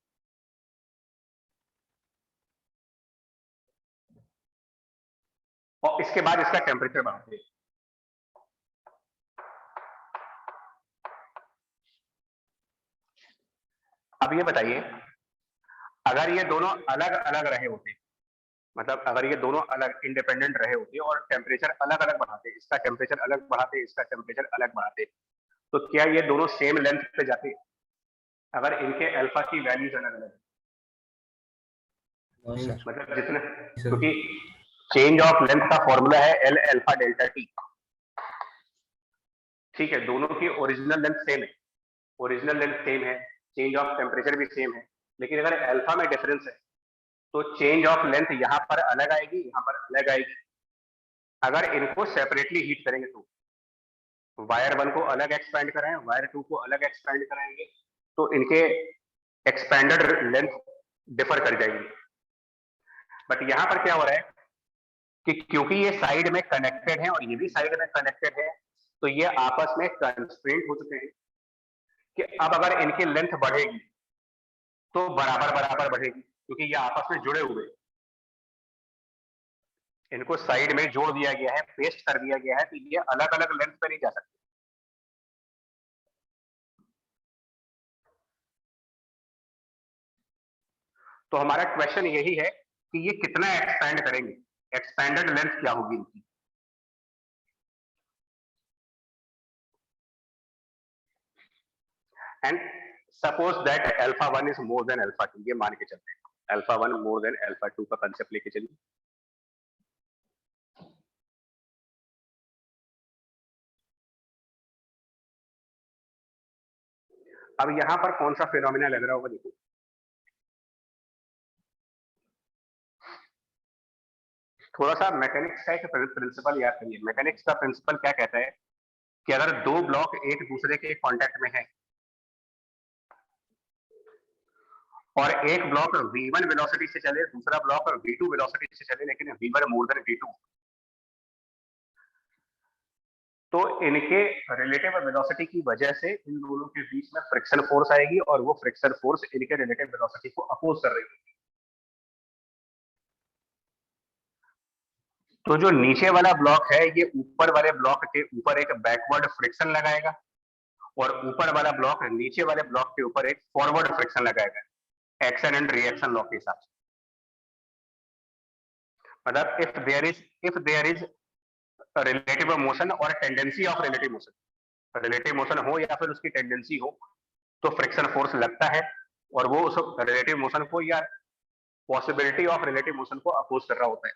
और इसके बाद इसका टेम्परेचर बढ़ाते हैं। अब ये बताइए, अगर ये दोनों अलग अलग रहे होते, मतलब अगर ये दोनों अलग इंडिपेंडेंट रहे होते और टेम्परेचर अलग अलग बढ़ाते, इसका टेम्परेचर अलग बढ़ाते, इसका टेम्परेचर अलग बढ़ाते, तो क्या ये दोनों सेम लेंथ पे जाते अगर इनके अल्फा की वैल्यूज अलग अलग है? मतलब जितने, क्योंकि चेंज ऑफ लेंथ का फॉर्मूला है L अल्फा डेल्टा T। ठीक है, दोनों की ओरिजिनल लेंथ सेम है, ओरिजिनल लेंथ सेम है, चेंज ऑफ टेम्परेचर भी सेम है, लेकिन अगर अल्फा में डिफरेंस है तो चेंज ऑफ लेंथ यहाँ पर अलग आएगी, यहाँ पर अलग आएगी। अगर इनको सेपरेटली हीट करेंगे तो वायर 1 को अलग एक्सपैंड कराएं, वायर 2 को अलग एक्सपैंड कराएंगे, तो इनके एक्सपैंडेड लेंथ डिफर कर जाएगी। बट यहाँ पर क्या हो रहा है कि क्योंकि ये साइड में कनेक्टेड है और ये भी साइड में कनेक्टेड है, तो ये आपस में कंस्ट्रेंट हो चुके हैं कि अब अगर इनकी लेंथ बढ़ेगी तो बराबर बराबर बढ़ेगी, क्योंकि ये आपस में जुड़े हुए, इनको साइड में जोड़ दिया गया है, पेस्ट कर दिया गया है, तो ये अलग अलग लेंथ पे नहीं जा सकते। तो हमारा क्वेश्चन यही है कि ये कितना एक्सपैंड करेंगे, एक्सपैंडेड लेंथ क्या होगी इनकी। And suppose that alpha 1 is more than alpha 2, ये मान के चलते हैं अल्फा 1 मोर देन अल्फा 2 का कंसेप्ट लेके चलिए। अब यहां पर कौन सा फिनोमिना लग रहा होगा, देखो थोड़ा सा मैकेनिक्स का एक प्रिंसिपल याद करिए। मैकेनिक्स का प्रिंसिपल क्या कहता है कि अगर 2 ब्लॉक एक दूसरे के कांटेक्ट में है और एक ब्लॉक v1 वेलोसिटी से चले, दूसरा ब्लॉक v2 वेलोसिटी से चले, लेकिन v1 मोर देन v2, तो इनके रिलेटिव वेलोसिटी की वजह से इन दोनों के बीच में फ्रिक्शन फोर्स आएगी और वो फ्रिक्शन फोर्स इनके रिलेटिव वेलोसिटी को अपोज कर रही है। तो जो नीचे वाला ब्लॉक है ये ऊपर वाले ब्लॉक के ऊपर एक बैकवर्ड फ्रिक्शन लगाएगा और ऊपर वाला ब्लॉक नीचे वाले ब्लॉक के ऊपर एक फॉरवर्ड फ्रिक्शन लगाएगा, एक्शन एंड रिएक्शन लॉ के हिसाब से। मतलब if there is relative motion और tendency of relative motion, relative motion हो या फिर उसकी टेंडेंसी हो, तो फ्रिक्शन फोर्स लगता है और वो उस रिलेटिव मोशन को या पॉसिबिलिटी ऑफ रिलेटिव मोशन को अपोज कर रहा होता है।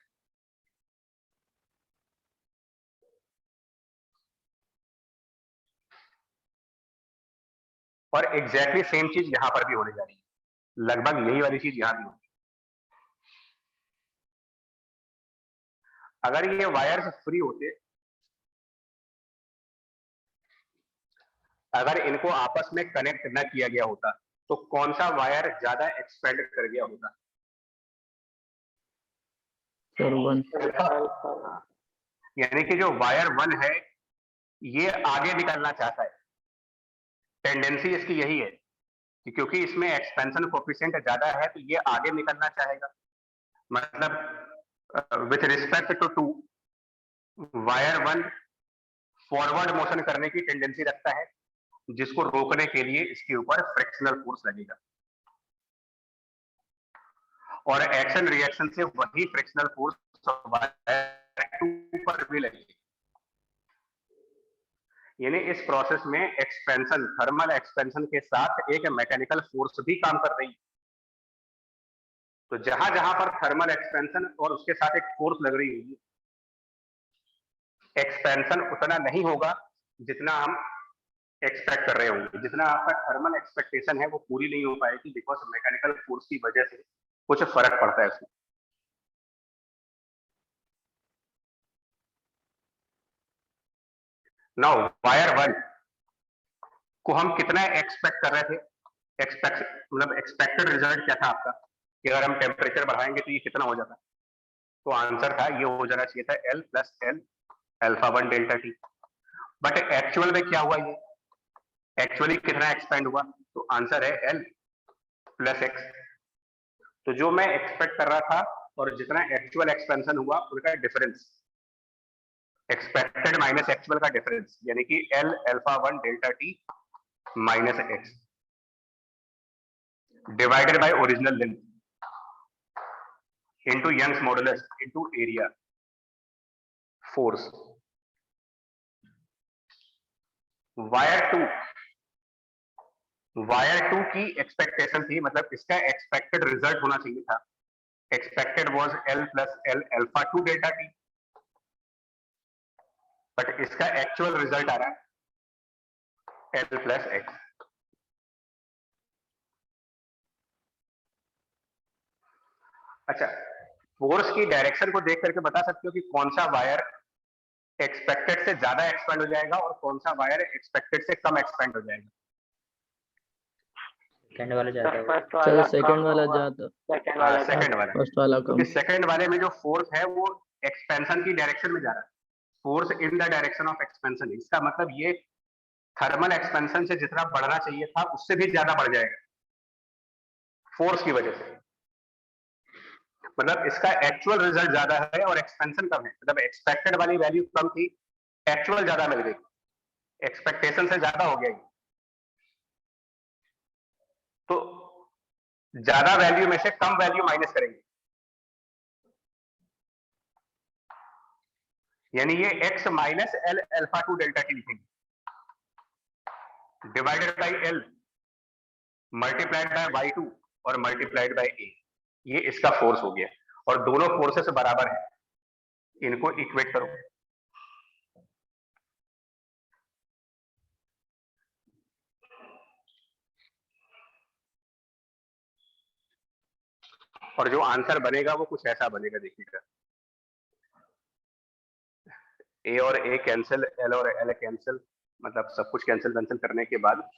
और एग्जैक्टली सेम चीज यहां पर भी होने जा रही है, लगभग यही वाली चीज यहां भी होगी। अगर ये वायर्स फ्री होते, अगर इनको आपस में कनेक्ट न किया गया होता, तो कौन सा वायर ज्यादा एक्सपेंड कर गया होता? यानी कि जो वायर 1 है ये आगे निकलना चाहता है, टेंडेंसी इसकी यही है कि क्योंकि इसमें एक्सपेंशन कोफिशिएंट ज्यादा है तो ये आगे निकलना चाहेगा, मतलब with respect to two wire one forward motion करने की टेंडेंसी रखता है, जिसको रोकने के लिए इसके ऊपर फ्रिक्शनल फोर्स लगेगा, और एक्शन रिएक्शन से वही फ्रिक्शनल फोर्स वायर टू पर भी लगेगी। यानी इस प्रोसेस में एक्सपेंशन, थर्मल एक्सपेंशन के साथ एक मैकेनिकल फोर्स भी काम कर रही है। तो जहां जहां पर थर्मल एक्सपेंशन और उसके साथ एक फोर्स लग रही होगी, एक्सपेंशन उतना नहीं होगा जितना हम एक्सपेक्ट कर रहे होंगे। जितना आपका थर्मल एक्सपेक्टेशन है वो पूरी नहीं हो पाएगी, बिकॉज मैकेनिकल फोर्स की वजह से कुछ फर्क पड़ता है उसमें। नाउ वायर वन को हम कितना एक्सपेक्ट कर रहे थे, मतलब एक्सपेक्टेड रिजल्ट क्या था आपका कि अगर हम टेम्परेचर बढ़ाएंगे तो ये कितना हो जाता, तो आंसर था ये हो जाना चाहिए था L plus L alpha one delta T. But actual में क्या हुआ, ये एक्चुअली कितना एक्सपेंड हुआ, तो आंसर है L प्लस एक्स। तो जो मैं एक्सपेक्ट कर रहा था और जितना एक्चुअल एक्सपेंशन हुआ उनका डिफरेंस, एक्सपेक्टेड माइनस एक्चुअल का डिफरेंस, यानी कि L alpha one delta T minus X divided by original length into Young's modulus into area force। Wire two की एक्सपेक्टेशन थी, मतलब इसका एक्सपेक्टेड रिजल्ट होना चाहिए था, expected was L plus L alpha two delta T, but इसका actual result आ रहा है L प्लस एक्स। अच्छा, फोर्स की डायरेक्शन को देख करके बता सकते हो कि कौन सा वायर एक्सपेक्टेड से ज्यादा एक्सपेंड हो जाएगा और कौन सा वायर एक्सपेक्टेड से कम एक्सपेंड हो जाएगा? सेकंड वाला ज्यादा है। चलो सेकंड वाला ज्यादा, सेकंड वाला, फर्स्ट वाला कम। क्योंकि सेकंड वाले में जो फोर्स है वो एक्सपेंशन की डायरेक्शन में जा रहा है, force in the direction of expansion. इसका मतलब ये थर्मल एक्सपेंशन से जितना बढ़ना चाहिए था उससे भी ज्यादा बढ़ जाएगा फोर्स की वजह से। मतलब इसका एक्चुअल रिजल्ट ज्यादा है और एक्सपेंशन कम है, मतलब एक्सपेक्टेड वाली वैल्यू कम थी, एक्चुअल ज्यादा मिल गई, एक्सपेक्टेशन से ज्यादा हो गया। तो ज्यादा वैल्यू में से कम वैल्यू माइनस करेंगे, यानी ये x minus L alpha two delta T लिखेंगे, divided by L multiplied by Y two और मल्टीप्लाइड बाय ए। ये इसका फोर्स हो गया, और दोनों फोर्सेस बराबर है, इनको इक्वेट करो। और जो आंसर बनेगा वो कुछ ऐसा बनेगा, देखिएगा। ए और ए कैंसिल, एल और एल कैंसिल, मतलब सब कुछ कैंसिल कैंसिल करने के बाद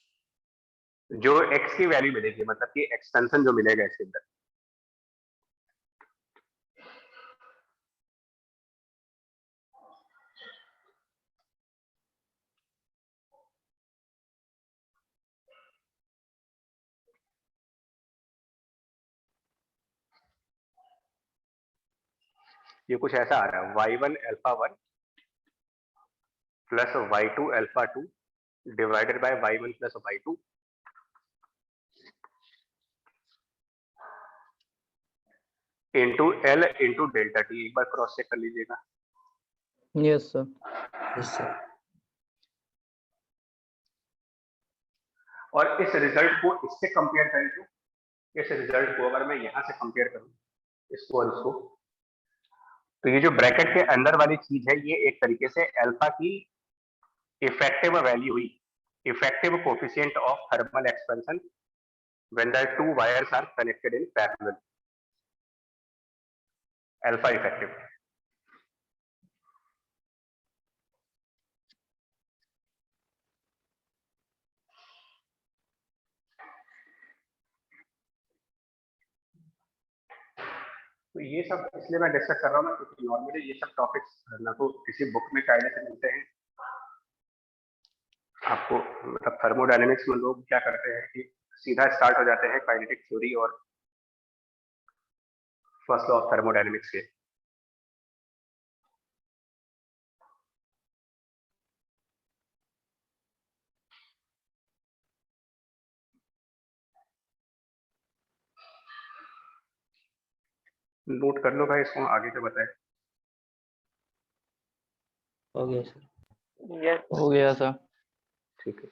जो x की वैल्यू मिलेगी, मतलब कि एक्सटेंशन जो मिलेगा इसके अंदर, ये कुछ ऐसा आ रहा है, y1 alpha one plus y2 alpha two divided by y1 plus y2 into L into delta T. एक बार क्रॉस चेक कर लीजिएगा। Yes sir. Yes sir. और इस रिजल्ट को इससे कंपेयर करें तो, इस रिजल्ट को अगर मैं यहां से कंपेयर करूं इसको और इसको, तो ये जो ब्रैकेट के अंदर वाली चीज है ये एक तरीके से अल्फा की इफेक्टिव वैल्यू हुई, effective coefficient of thermal expansion when the two wires are connected in parallel, alpha effective. तो ये सब इसलिए मैं डिस्कस कर रहा हूँ ना, क्योंकि नॉर्मली ये सब टॉपिक्स ना तो किसी बुक में कायदे से मिलते हैं आपको। मतलब थर्मोडायनेमिक्स में लोग क्या करते हैं कि सीधा स्टार्ट हो जाते हैं काइनेटिक थ्योरी और फर्स्ट लॉ ऑफ थर्मोडायनेमिक्स के। नोट कर लो भाई इसको, आगे का बताए। हो गया सर। Yes. हो गया सर। ठीक है।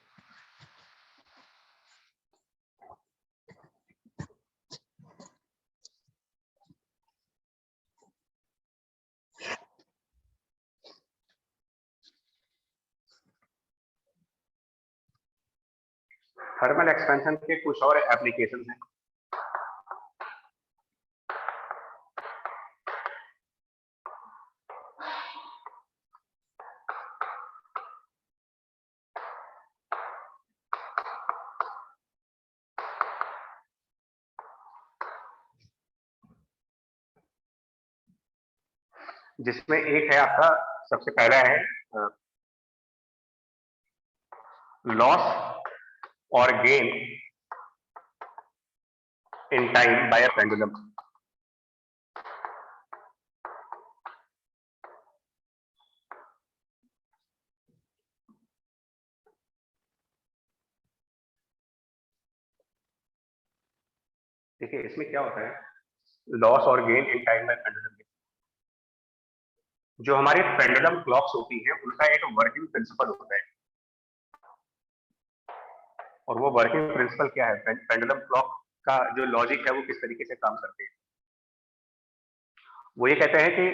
थर्मल एक्सपेंशन के कुछ और एप्लीकेशन हैं। जिसमें एक है आपका, सबसे पहला है लॉस और gain in time by a pendulum. देखिए इसमें क्या होता है, लॉस और gain in time by pendulum. जो हमारी पेंडुलम क्लॉक्स होती हैं उनका एक वर्किंग प्रिंसिपल होता है, और वो वर्किंग प्रिंसिपल क्या है, पेंडुलम क्लॉक का जो लॉजिक है वो किस तरीके से काम करते हैं। वो ये कहते हैं कि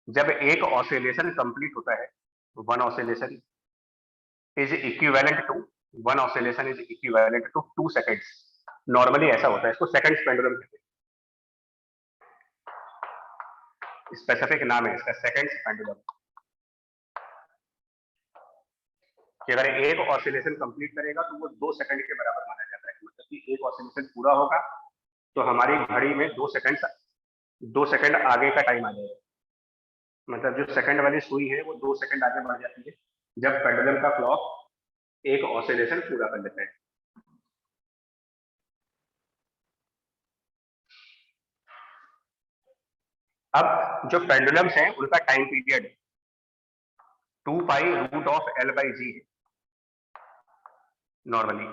जब एक ऑसिलेशन कंप्लीट होता है, one oscillation is equivalent to 2 seconds. Normally ऐसा होता है, इसको सेकंड्स पेंडुलम कहते हैं, स्पेसिफिक नाम है इसका सेकंड्स पेंडुलम। कि अगर एक ऑसिलेशन कंप्लीट करेगा तो वो 2 सेकंड के बराबर माना जाता है। मतलब कि एक ऑसिलेशन पूरा होगा तो हमारी घड़ी में 2 सेकंड आगे का टाइम आ जाएगा। मतलब जो सेकंड वाली सुई है वो 2 सेकंड आगे बढ़ जाती है जब पेंडुलम का क्लॉक एक ऑसिलेशन पूरा कर लेता है। अब जो पेंडुलम्स हैं उनका time period 2 pi root of L by G है नॉर्मली।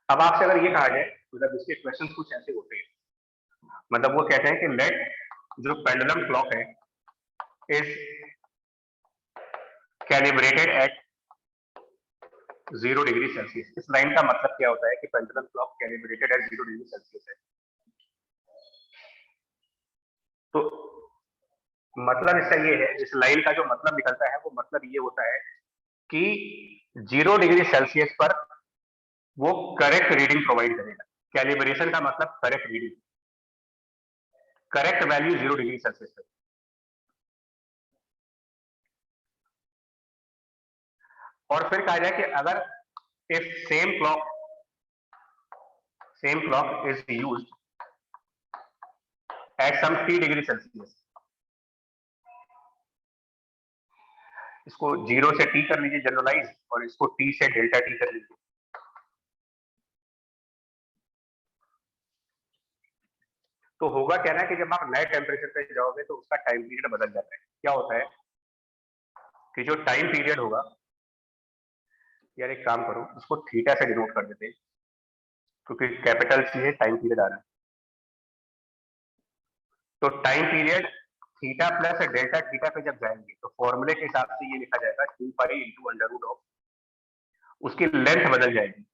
अब आपसे अगर ये कहा जाए, मतलब इसके क्वेश्चंस कुछ ऐसे होते हैं, मतलब वो कहते हैं कि लेट जो पेंडुलम क्लॉक है is calibrated at 0 degree Celsius. इस लाइन का मतलब क्या होता है कि pendulum clock calibrated at 0 degree Celsius है। तो मतलब इसका ये है, इस लाइन का जो मतलब निकलता है वो मतलब ये होता है कि 0 डिग्री सेल्सियस पर वो करेक्ट रीडिंग प्रोवाइड करेगा। कैलिब्रेशन का मतलब correct reading, correct value 0 degree Celsius पर। और फिर कहा जाए कि अगर if same clock is used at some t degree Celsius, इसको 0 से t कर लीजिए जनरलाइज, और इसको t से डेल्टा t कर लीजिए। तो होगा क्या ना कि जब आप नए टेम्परेचर पे जाओगे तो उसका टाइम पीरियड बदल जाता है। क्या होता है कि जो टाइम पीरियड होगा, यार एक काम करो उसको थीटा से डिनोट कर देते हैं क्योंकि कैपिटल सी है, टाइम पीरियड आ रहा है। तो time period theta plus delta theta पे जब जाएंगे तो फॉर्मूले के हिसाब से ये लिखा जाएगा 2 pi into under root of, उसकी लेंथ बदल जाएगी,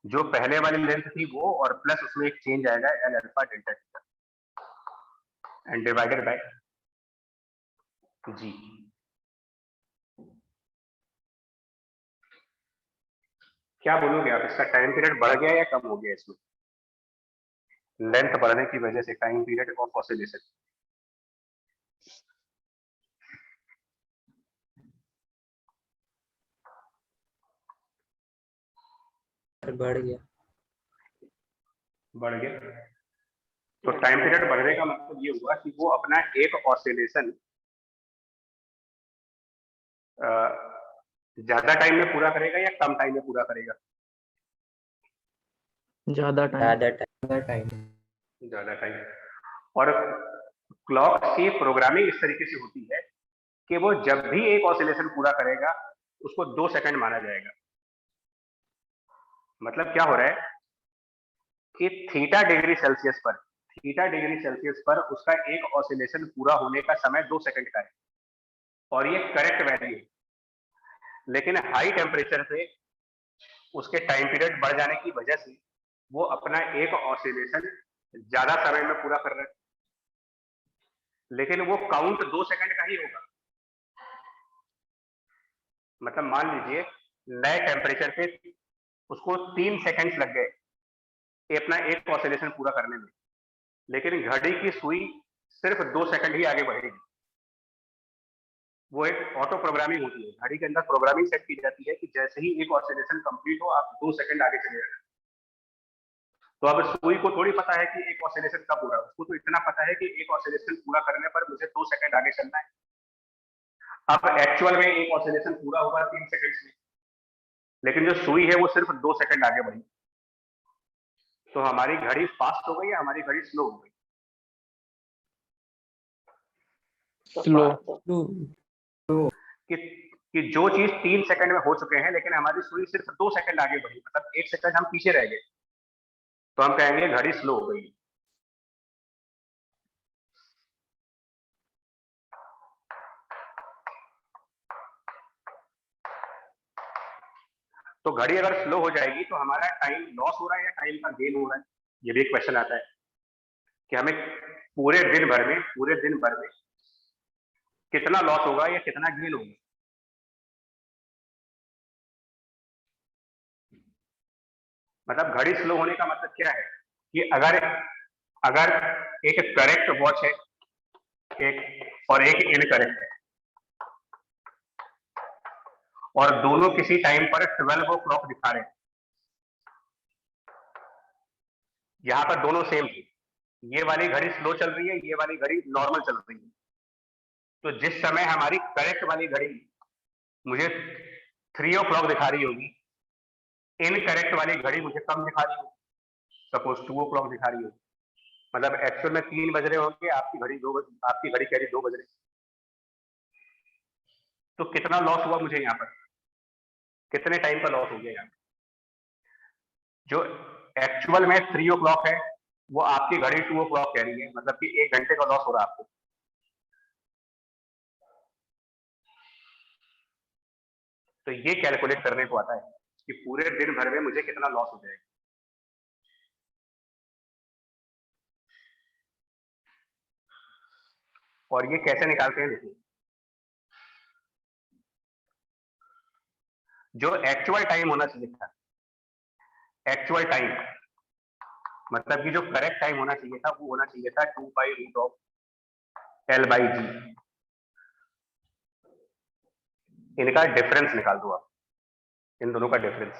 जो पहले वाली लेंथ थी वो, और प्लस उसमें एक चेंज आएगा L alpha delta theta and divided by G. क्या बोलोगे आप, इसका टाइम पीरियड बढ़ गया या कम हो गया? इसमें लेंथ बढ़ने की वजह से टाइम पीरियड ऑफ ऑसिलेशन बढ़ गया। बढ़ गया। तो टाइम पीरियड बढ़ने का मतलब ये हुआ कि वो अपना एक ऑसिलेशन ज्यादा टाइम में पूरा करेगा या कम टाइम में पूरा करेगा? ज्यादा टाइम। ज्यादा टाइम। और क्लॉक की प्रोग्रामिंग इस तरीके से होती है कि वो जब भी एक ऑसिलेशन पूरा करेगा उसको 2 सेकंड माना जाएगा। मतलब क्या हो रहा है कि थीटा डिग्री सेल्सियस पर उसका एक ऑसिलेशन पूरा होने का समय 2 सेकंड का है और ये करेक्ट वैल्यू है। लेकिन हाई टेम्परेचर पे उसके टाइम पीरियड बढ़ जाने की वजह से वो अपना एक ऑसिलेशन ज्यादा समय में पूरा कर रहा है, लेकिन वो काउंट 2 सेकंड का ही होगा। मतलब मान लीजिए नए टेम्परेचर पे उसको 3 सेकंड्स लग गए ये अपना एक ऑसिलेशन पूरा करने में, लेकिन घड़ी की सुई सिर्फ 2 सेकंड ही आगे बढ़ेगी। वो एक ऑटो प्रोग्रामिंग होती है, घड़ी के अंदर प्रोग्रामिंग सेट की जाती है कि जैसे ही एक ऑसिलेशन कंप्लीट हो आप 2 सेकंड आगे चले जाए। तो अब सुई को थोड़ी पता है कि एक ऑसिलेशन कब हो रहा है, उसको तो इतना पता है कि एक ऑसिलेशन पूरा करने पर मुझे 2 सेकंड आगे चलना है। अब एक्चुअल में एक ऑसिलेशन पूरा हुआ 3 सेकंड्स में, लेकिन जो सुई है वो सिर्फ 2 सेकंड आगे बढ़ी। तो हमारी घड़ी फास्ट हो गई या हमारी घड़ी स्लो हो गई? स्लो। कि जो चीज 3 सेकंड में हो चुके हैं लेकिन हमारी सुई सिर्फ 2 सेकंड आगे बढ़ी, मतलब 1 सेकंड हम पीछे रह गए, तो हम कहेंगे घड़ी स्लो हो गई। तो घड़ी अगर स्लो हो जाएगी तो हमारा टाइम लॉस हो रहा है या टाइम का गेन हो रहा है, ये भी एक क्वेश्चन आता है कि हमें पूरे दिन भर में कितना लॉस होगा या कितना गेन होगा। मतलब घड़ी स्लो होने का मतलब क्या है कि अगर एक करेक्ट वॉच है एक और एक इनकरेक्ट है और दोनों किसी टाइम पर 12 o'clock दिखा रहे हैं, यहां पर दोनों सेम थी, ये वाली घड़ी स्लो चल रही है, ये वाली घड़ी नॉर्मल चल रही है। तो जिस समय हमारी करेक्ट वाली घड़ी मुझे 3 o'clock दिखा रही होगी, इनकरेक्ट वाली घड़ी मुझे कम दिखा रही होगी, सपोज 2 o'clock दिखा रही होगी, मतलब एक्चुअल में 3 बज रहे होंगे, आपकी घड़ी कह रही 2 बज रहे। तो कितना लॉस हुआ मुझे यहाँ पर, कितने टाइम का लॉस हो गया यहाँ? जो एक्चुअल में 3 o'clock है वो आपकी घड़ी 2 o'clock कह रही है, मतलब कि 1 घंटे का लॉस हो रहा है आपको। तो ये कैलकुलेट करने को आता है कि पूरे दिन भर में मुझे कितना लॉस हो जाएगा। और ये कैसे निकालते हैं देखिए, जो एक्चुअल टाइम होना चाहिए था, एक्चुअल टाइम मतलब कि जो करेक्ट टाइम होना चाहिए था वो होना चाहिए था 2 pi root of L by G. इनका डिफरेंस निकाल दो आप, इन दोनों का डिफरेंस।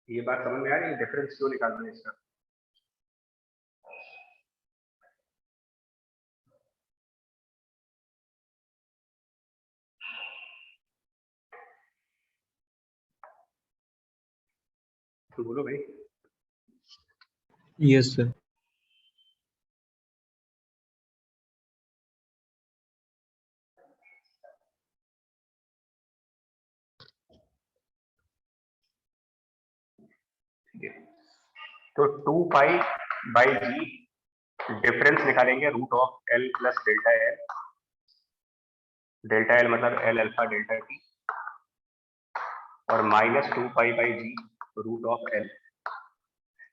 ये बात समझ में आ रही है डिफरेंस क्यों निकाल रहे हैं इसका? तो बोलो भाई। Yes sir. तो 2 पाई बाई जी डिफरेंस निकालेंगे root of L plus delta L। Delta L मतलब L अल्फा डेल्टा टी और minus 2 pi by g root of L।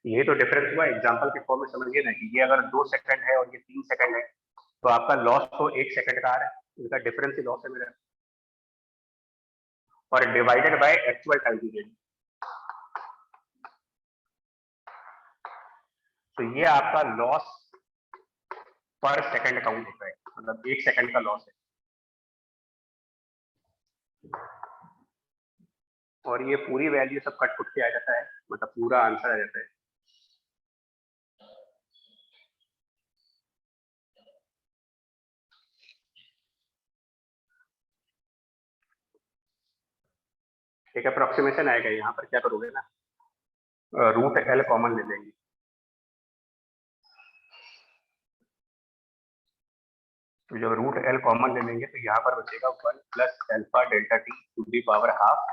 ये तो डिफरेंस हुआ, एग्जांपल के फॉर्म में समझिए ना कि ये अगर 2 सेकंड है और ये 3 सेकंड है तो आपका लॉस तो 1 सेकंड का आ रहा है, इनका डिफरेंस ही लॉस है मेरा, और divided by actual time period. तो ये आपका लॉस पर सेकंड काउंट होता है, मतलब 1 सेकंड का लॉस है। और ये पूरी वैल्यू सब कट कुट के आ जाता है, मतलब पूरा आंसर आ जाता है एक अप्रोक्सीमेशन आएगा, यहाँ पर क्या करोगे ना, रूट एल कॉमन ले लेंगे। तो जब रूट एल कॉमन ले लेंगे तो यहाँ पर बचेगा 1 plus alpha delta t to the power half.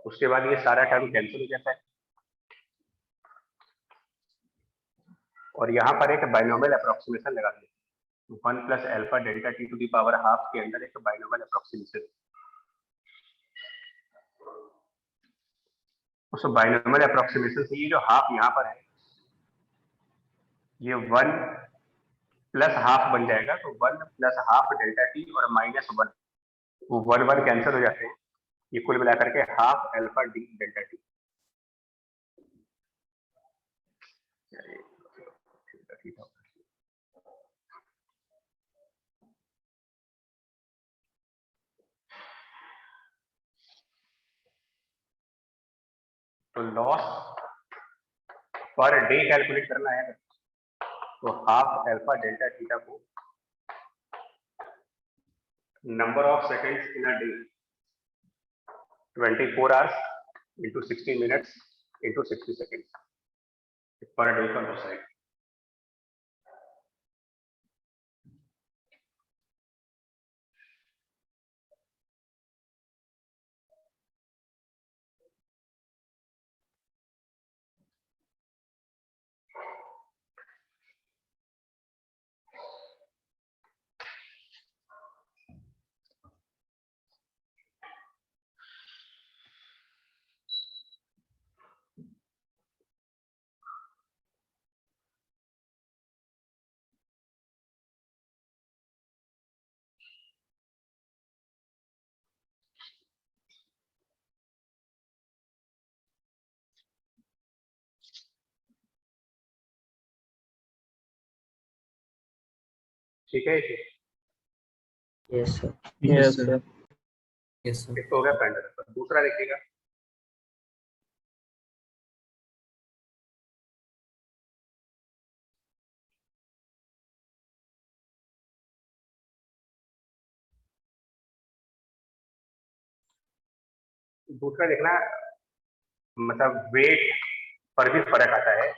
उसके बाद ये सारा टर्म कैंसिल हो जाता है और यहाँ पर एक बाइनोमियल अप्रोक्सीमेशन लगा दिया, 1 plus alpha delta t to the power half के अंदर एक बाइनोमियल अप्रोक्सीमेशन। उस बाइनोमियल अप्रोक्सीमेशन से ये जो हाफ यहाँ पर है ये 1 प्लस हाफ बन जाएगा, तो 1 प्लस हाफ डेल्टा टी और माइनस 1, वो 1 कैंसिल हो जाते हैं, ये कुल मिलाकर के half alpha D delta T. तो लॉस पर डे कैलकुलेट करना है, तो हाफ एल्फा डेल्टा थीटा को number of seconds in a day 24 hours into 60 minutes into 60 seconds per day का लॉस है। ठीक है, yes sir. Yes sir. Yes sir. एक तो हो गया पेंडल पर। दूसरा देखिएगा, दूसरा देखना, मतलब वेट पर भी फर्क आता है।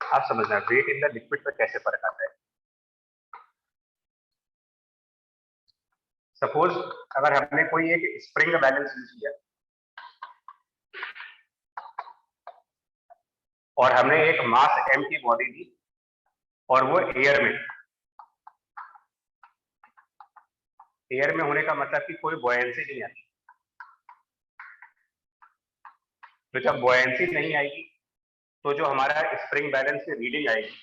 आप समझना वेट इन द लिक्विड पर कैसे फर्क आता है। सपोज अगर हमने कोई एक स्प्रिंग बैलेंस यूज किया और हमने एक मास m की बॉडी दी और वो एयर में होने का मतलब कि कोई बॉयंसी नहीं आती। तो जब बॉयंसी नहीं आएगी तो जो हमारा स्प्रिंग बैलेंस की रीडिंग आएगी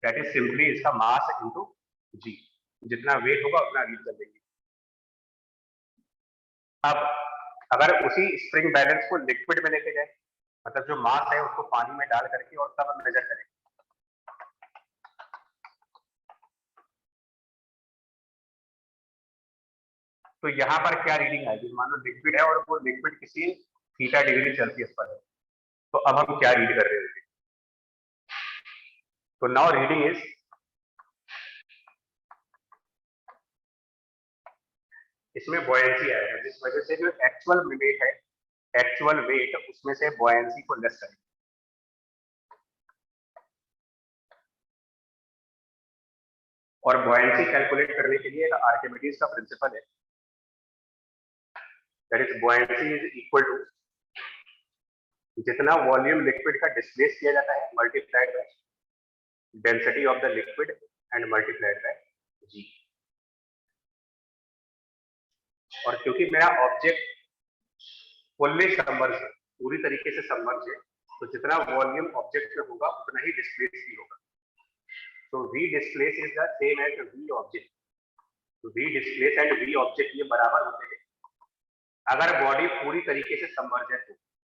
दैट इज सिंपली इसका मास इनटू जी, जितना वेट होगा उतना रीड कर देंगे। अब अगर उसी स्प्रिंग बैलेंस को लिक्विड में लेके जाए, मतलब जो मास है उसको पानी में डाल करके और तब मेजर करें, तो यहाँ पर क्या रीडिंग आएगी। मान लो लिक्विड है और वो लिक्विड किसी थीटा डिग्री सेल्सियस पर है, तो अब हम क्या रीड कर रहे हैं। तो नाउ रीडिंग इज, इसमें बॉयंसी आएगा, जिस वजह से जो एक्चुअल वेट है, एक्चुअल वेट उसमें से बॉयंसी को लेस करें। और बॉयंसी कैलकुलेट करने के लिए आर्किमिडीज का प्रिंसिपल है, that is buoyancy is equal to जितना वॉल्यूम लिक्विड का डिस्प्लेस किया जाता है multiplied by density of the liquid and multiplied by G. और क्योंकि मेरा ऑब्जेक्ट फुल्ली सबमर्ज है, पूरी तरीके से सबमर्ज है, तो जितना वॉल्यूम ऑब्जेक्ट में होगा उतना ही डिस्प्लेस भी होगा। तो V displace is the same as V object. तो V displace and V object ये बराबर होते हैं। अगर बॉडी पूरी तरीके से सबमर्ज है तो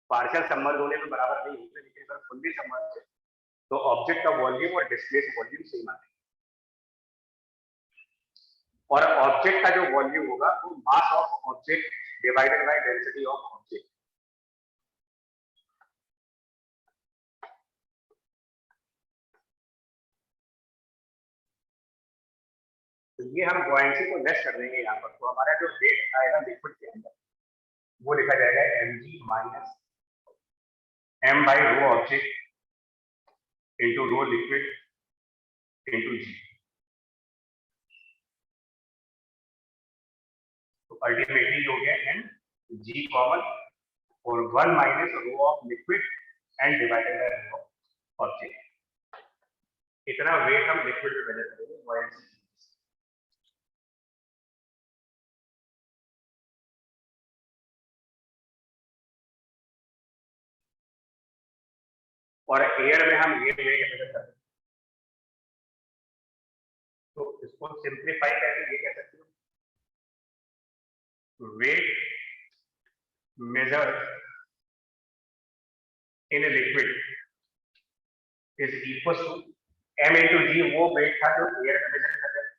पार्शियल सबमर्ज होने में बराबर नहीं होते, लेकिन अगर फुल्ली सबमर्ज है तो ऑब्जेक्ट का वॉल्यूम और डिस्प्लेस वॉल्यूम सेम आते हैं। और ऑब्जेक्ट का जो वॉल्यूम होगा वो mass of object divided by density of object. ये हम buoyancy को लेस कर देंगे यहाँ पर, तो हमारा जो वेट आएगा लिक्विड के अंदर वो लिखा जाएगा mg minus m by rho object into rho liquid into g। तो अल्टीमेटली हो गया m g कॉमन और 1 minus rho of liquid and divided by rho of object. इतना वेट हम लिक्विड में मेजर करेंगे buoyancy। और एयर में हम ये वेट मेजर करते हैं, तो इसको सिंप्लीफाई करके ये कह सकते हो weight measured in a liquid is equal to m into g, वो वेट था जो एयर में मेजर करते हैं,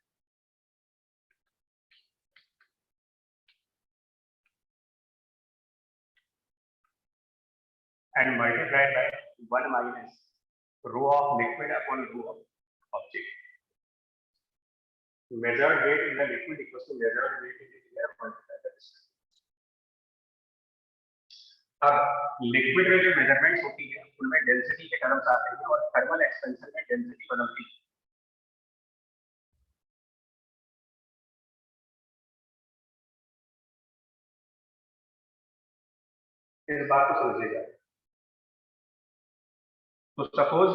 and multiplied by 1 minus rho of liquid upon rho of object. Measured weight in the liquid equals to measured weight in the air multiplied by distance. अब liquid में जो measurements होती है उनमें डेंसिटी के टर्म्स आते हैं और थर्मल एक्सपेंशन में डेंसिटी बदलती है। इस बात को समझिएगा। तो suppose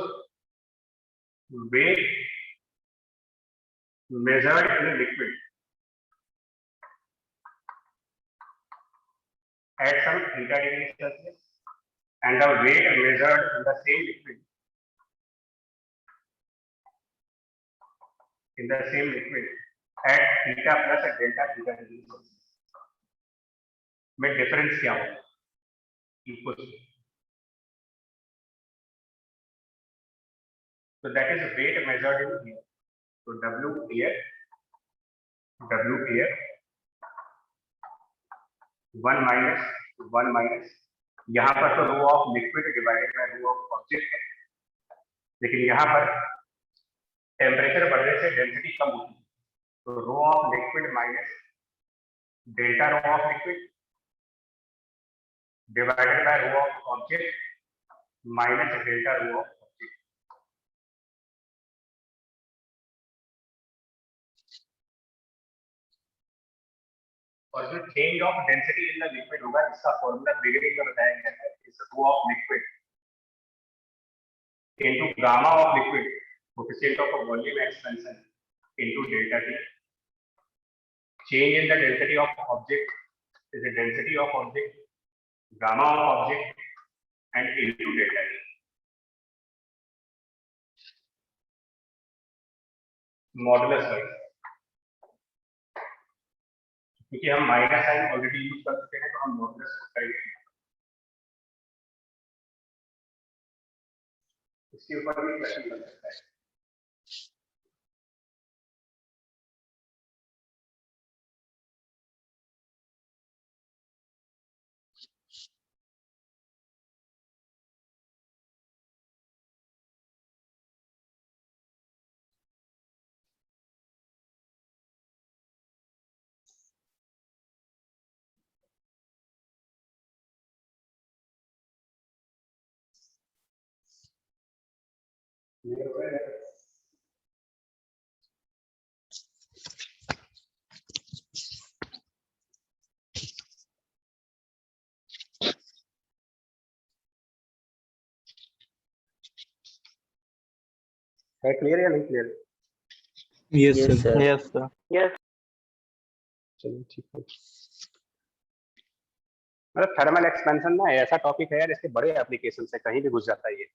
weight measured in a liquid at some theta degree Celsius and the weight measured in the same liquid at theta plus at delta theta degree Celsius में डिफरेंस क्या होगा? Equal. So that is weight measured in here. So W air 1 minus यहाँ पर तो rho of liquid divided by rho of object है, लेकिन यहाँ पर टेम्परेचर बढ़ने से डेंसिटी कम होती है, तो rho of liquid minus delta rho of liquid divided by rho of object minus delta rho of object. और जो change of density in the liquid होगा, इसका फॉर्मूला बिगिनिंग में बताया गया है, is rho of liquid into gamma of liquid coefficient of volume expansion into delta T. Change in the density of object is the density of object gamma of object and into delta T. Modulus wise, क्योंकि हम minus sign already use कर चुके हैं तो हम modulus करेंगे, इसके ऊपर भी क्वेश्चन बन सकता है। है क्लियर या नहीं clear? Yes, Yes, sir. sir. Yes, sir. Yes. चलिए ठीक है। मतलब थर्मल एक्सपेंशन ना ऐसा टॉपिक है यार, इसके बड़े एप्लीकेशन है, कहीं भी घुस जाता है ये,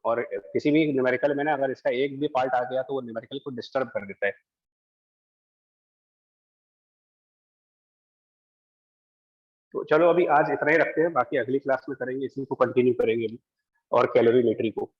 और किसी भी न्यूमेरिकल में ना अगर इसका एक भी पार्ट आ गया तो वो न्यूमेरिकल को डिस्टर्ब कर देता है। तो चलो अभी आज इतना ही रखते हैं, बाकी अगली क्लास में करेंगे, इसी को कंटिन्यू करेंगे अभी और कैलोरीमेट्री को।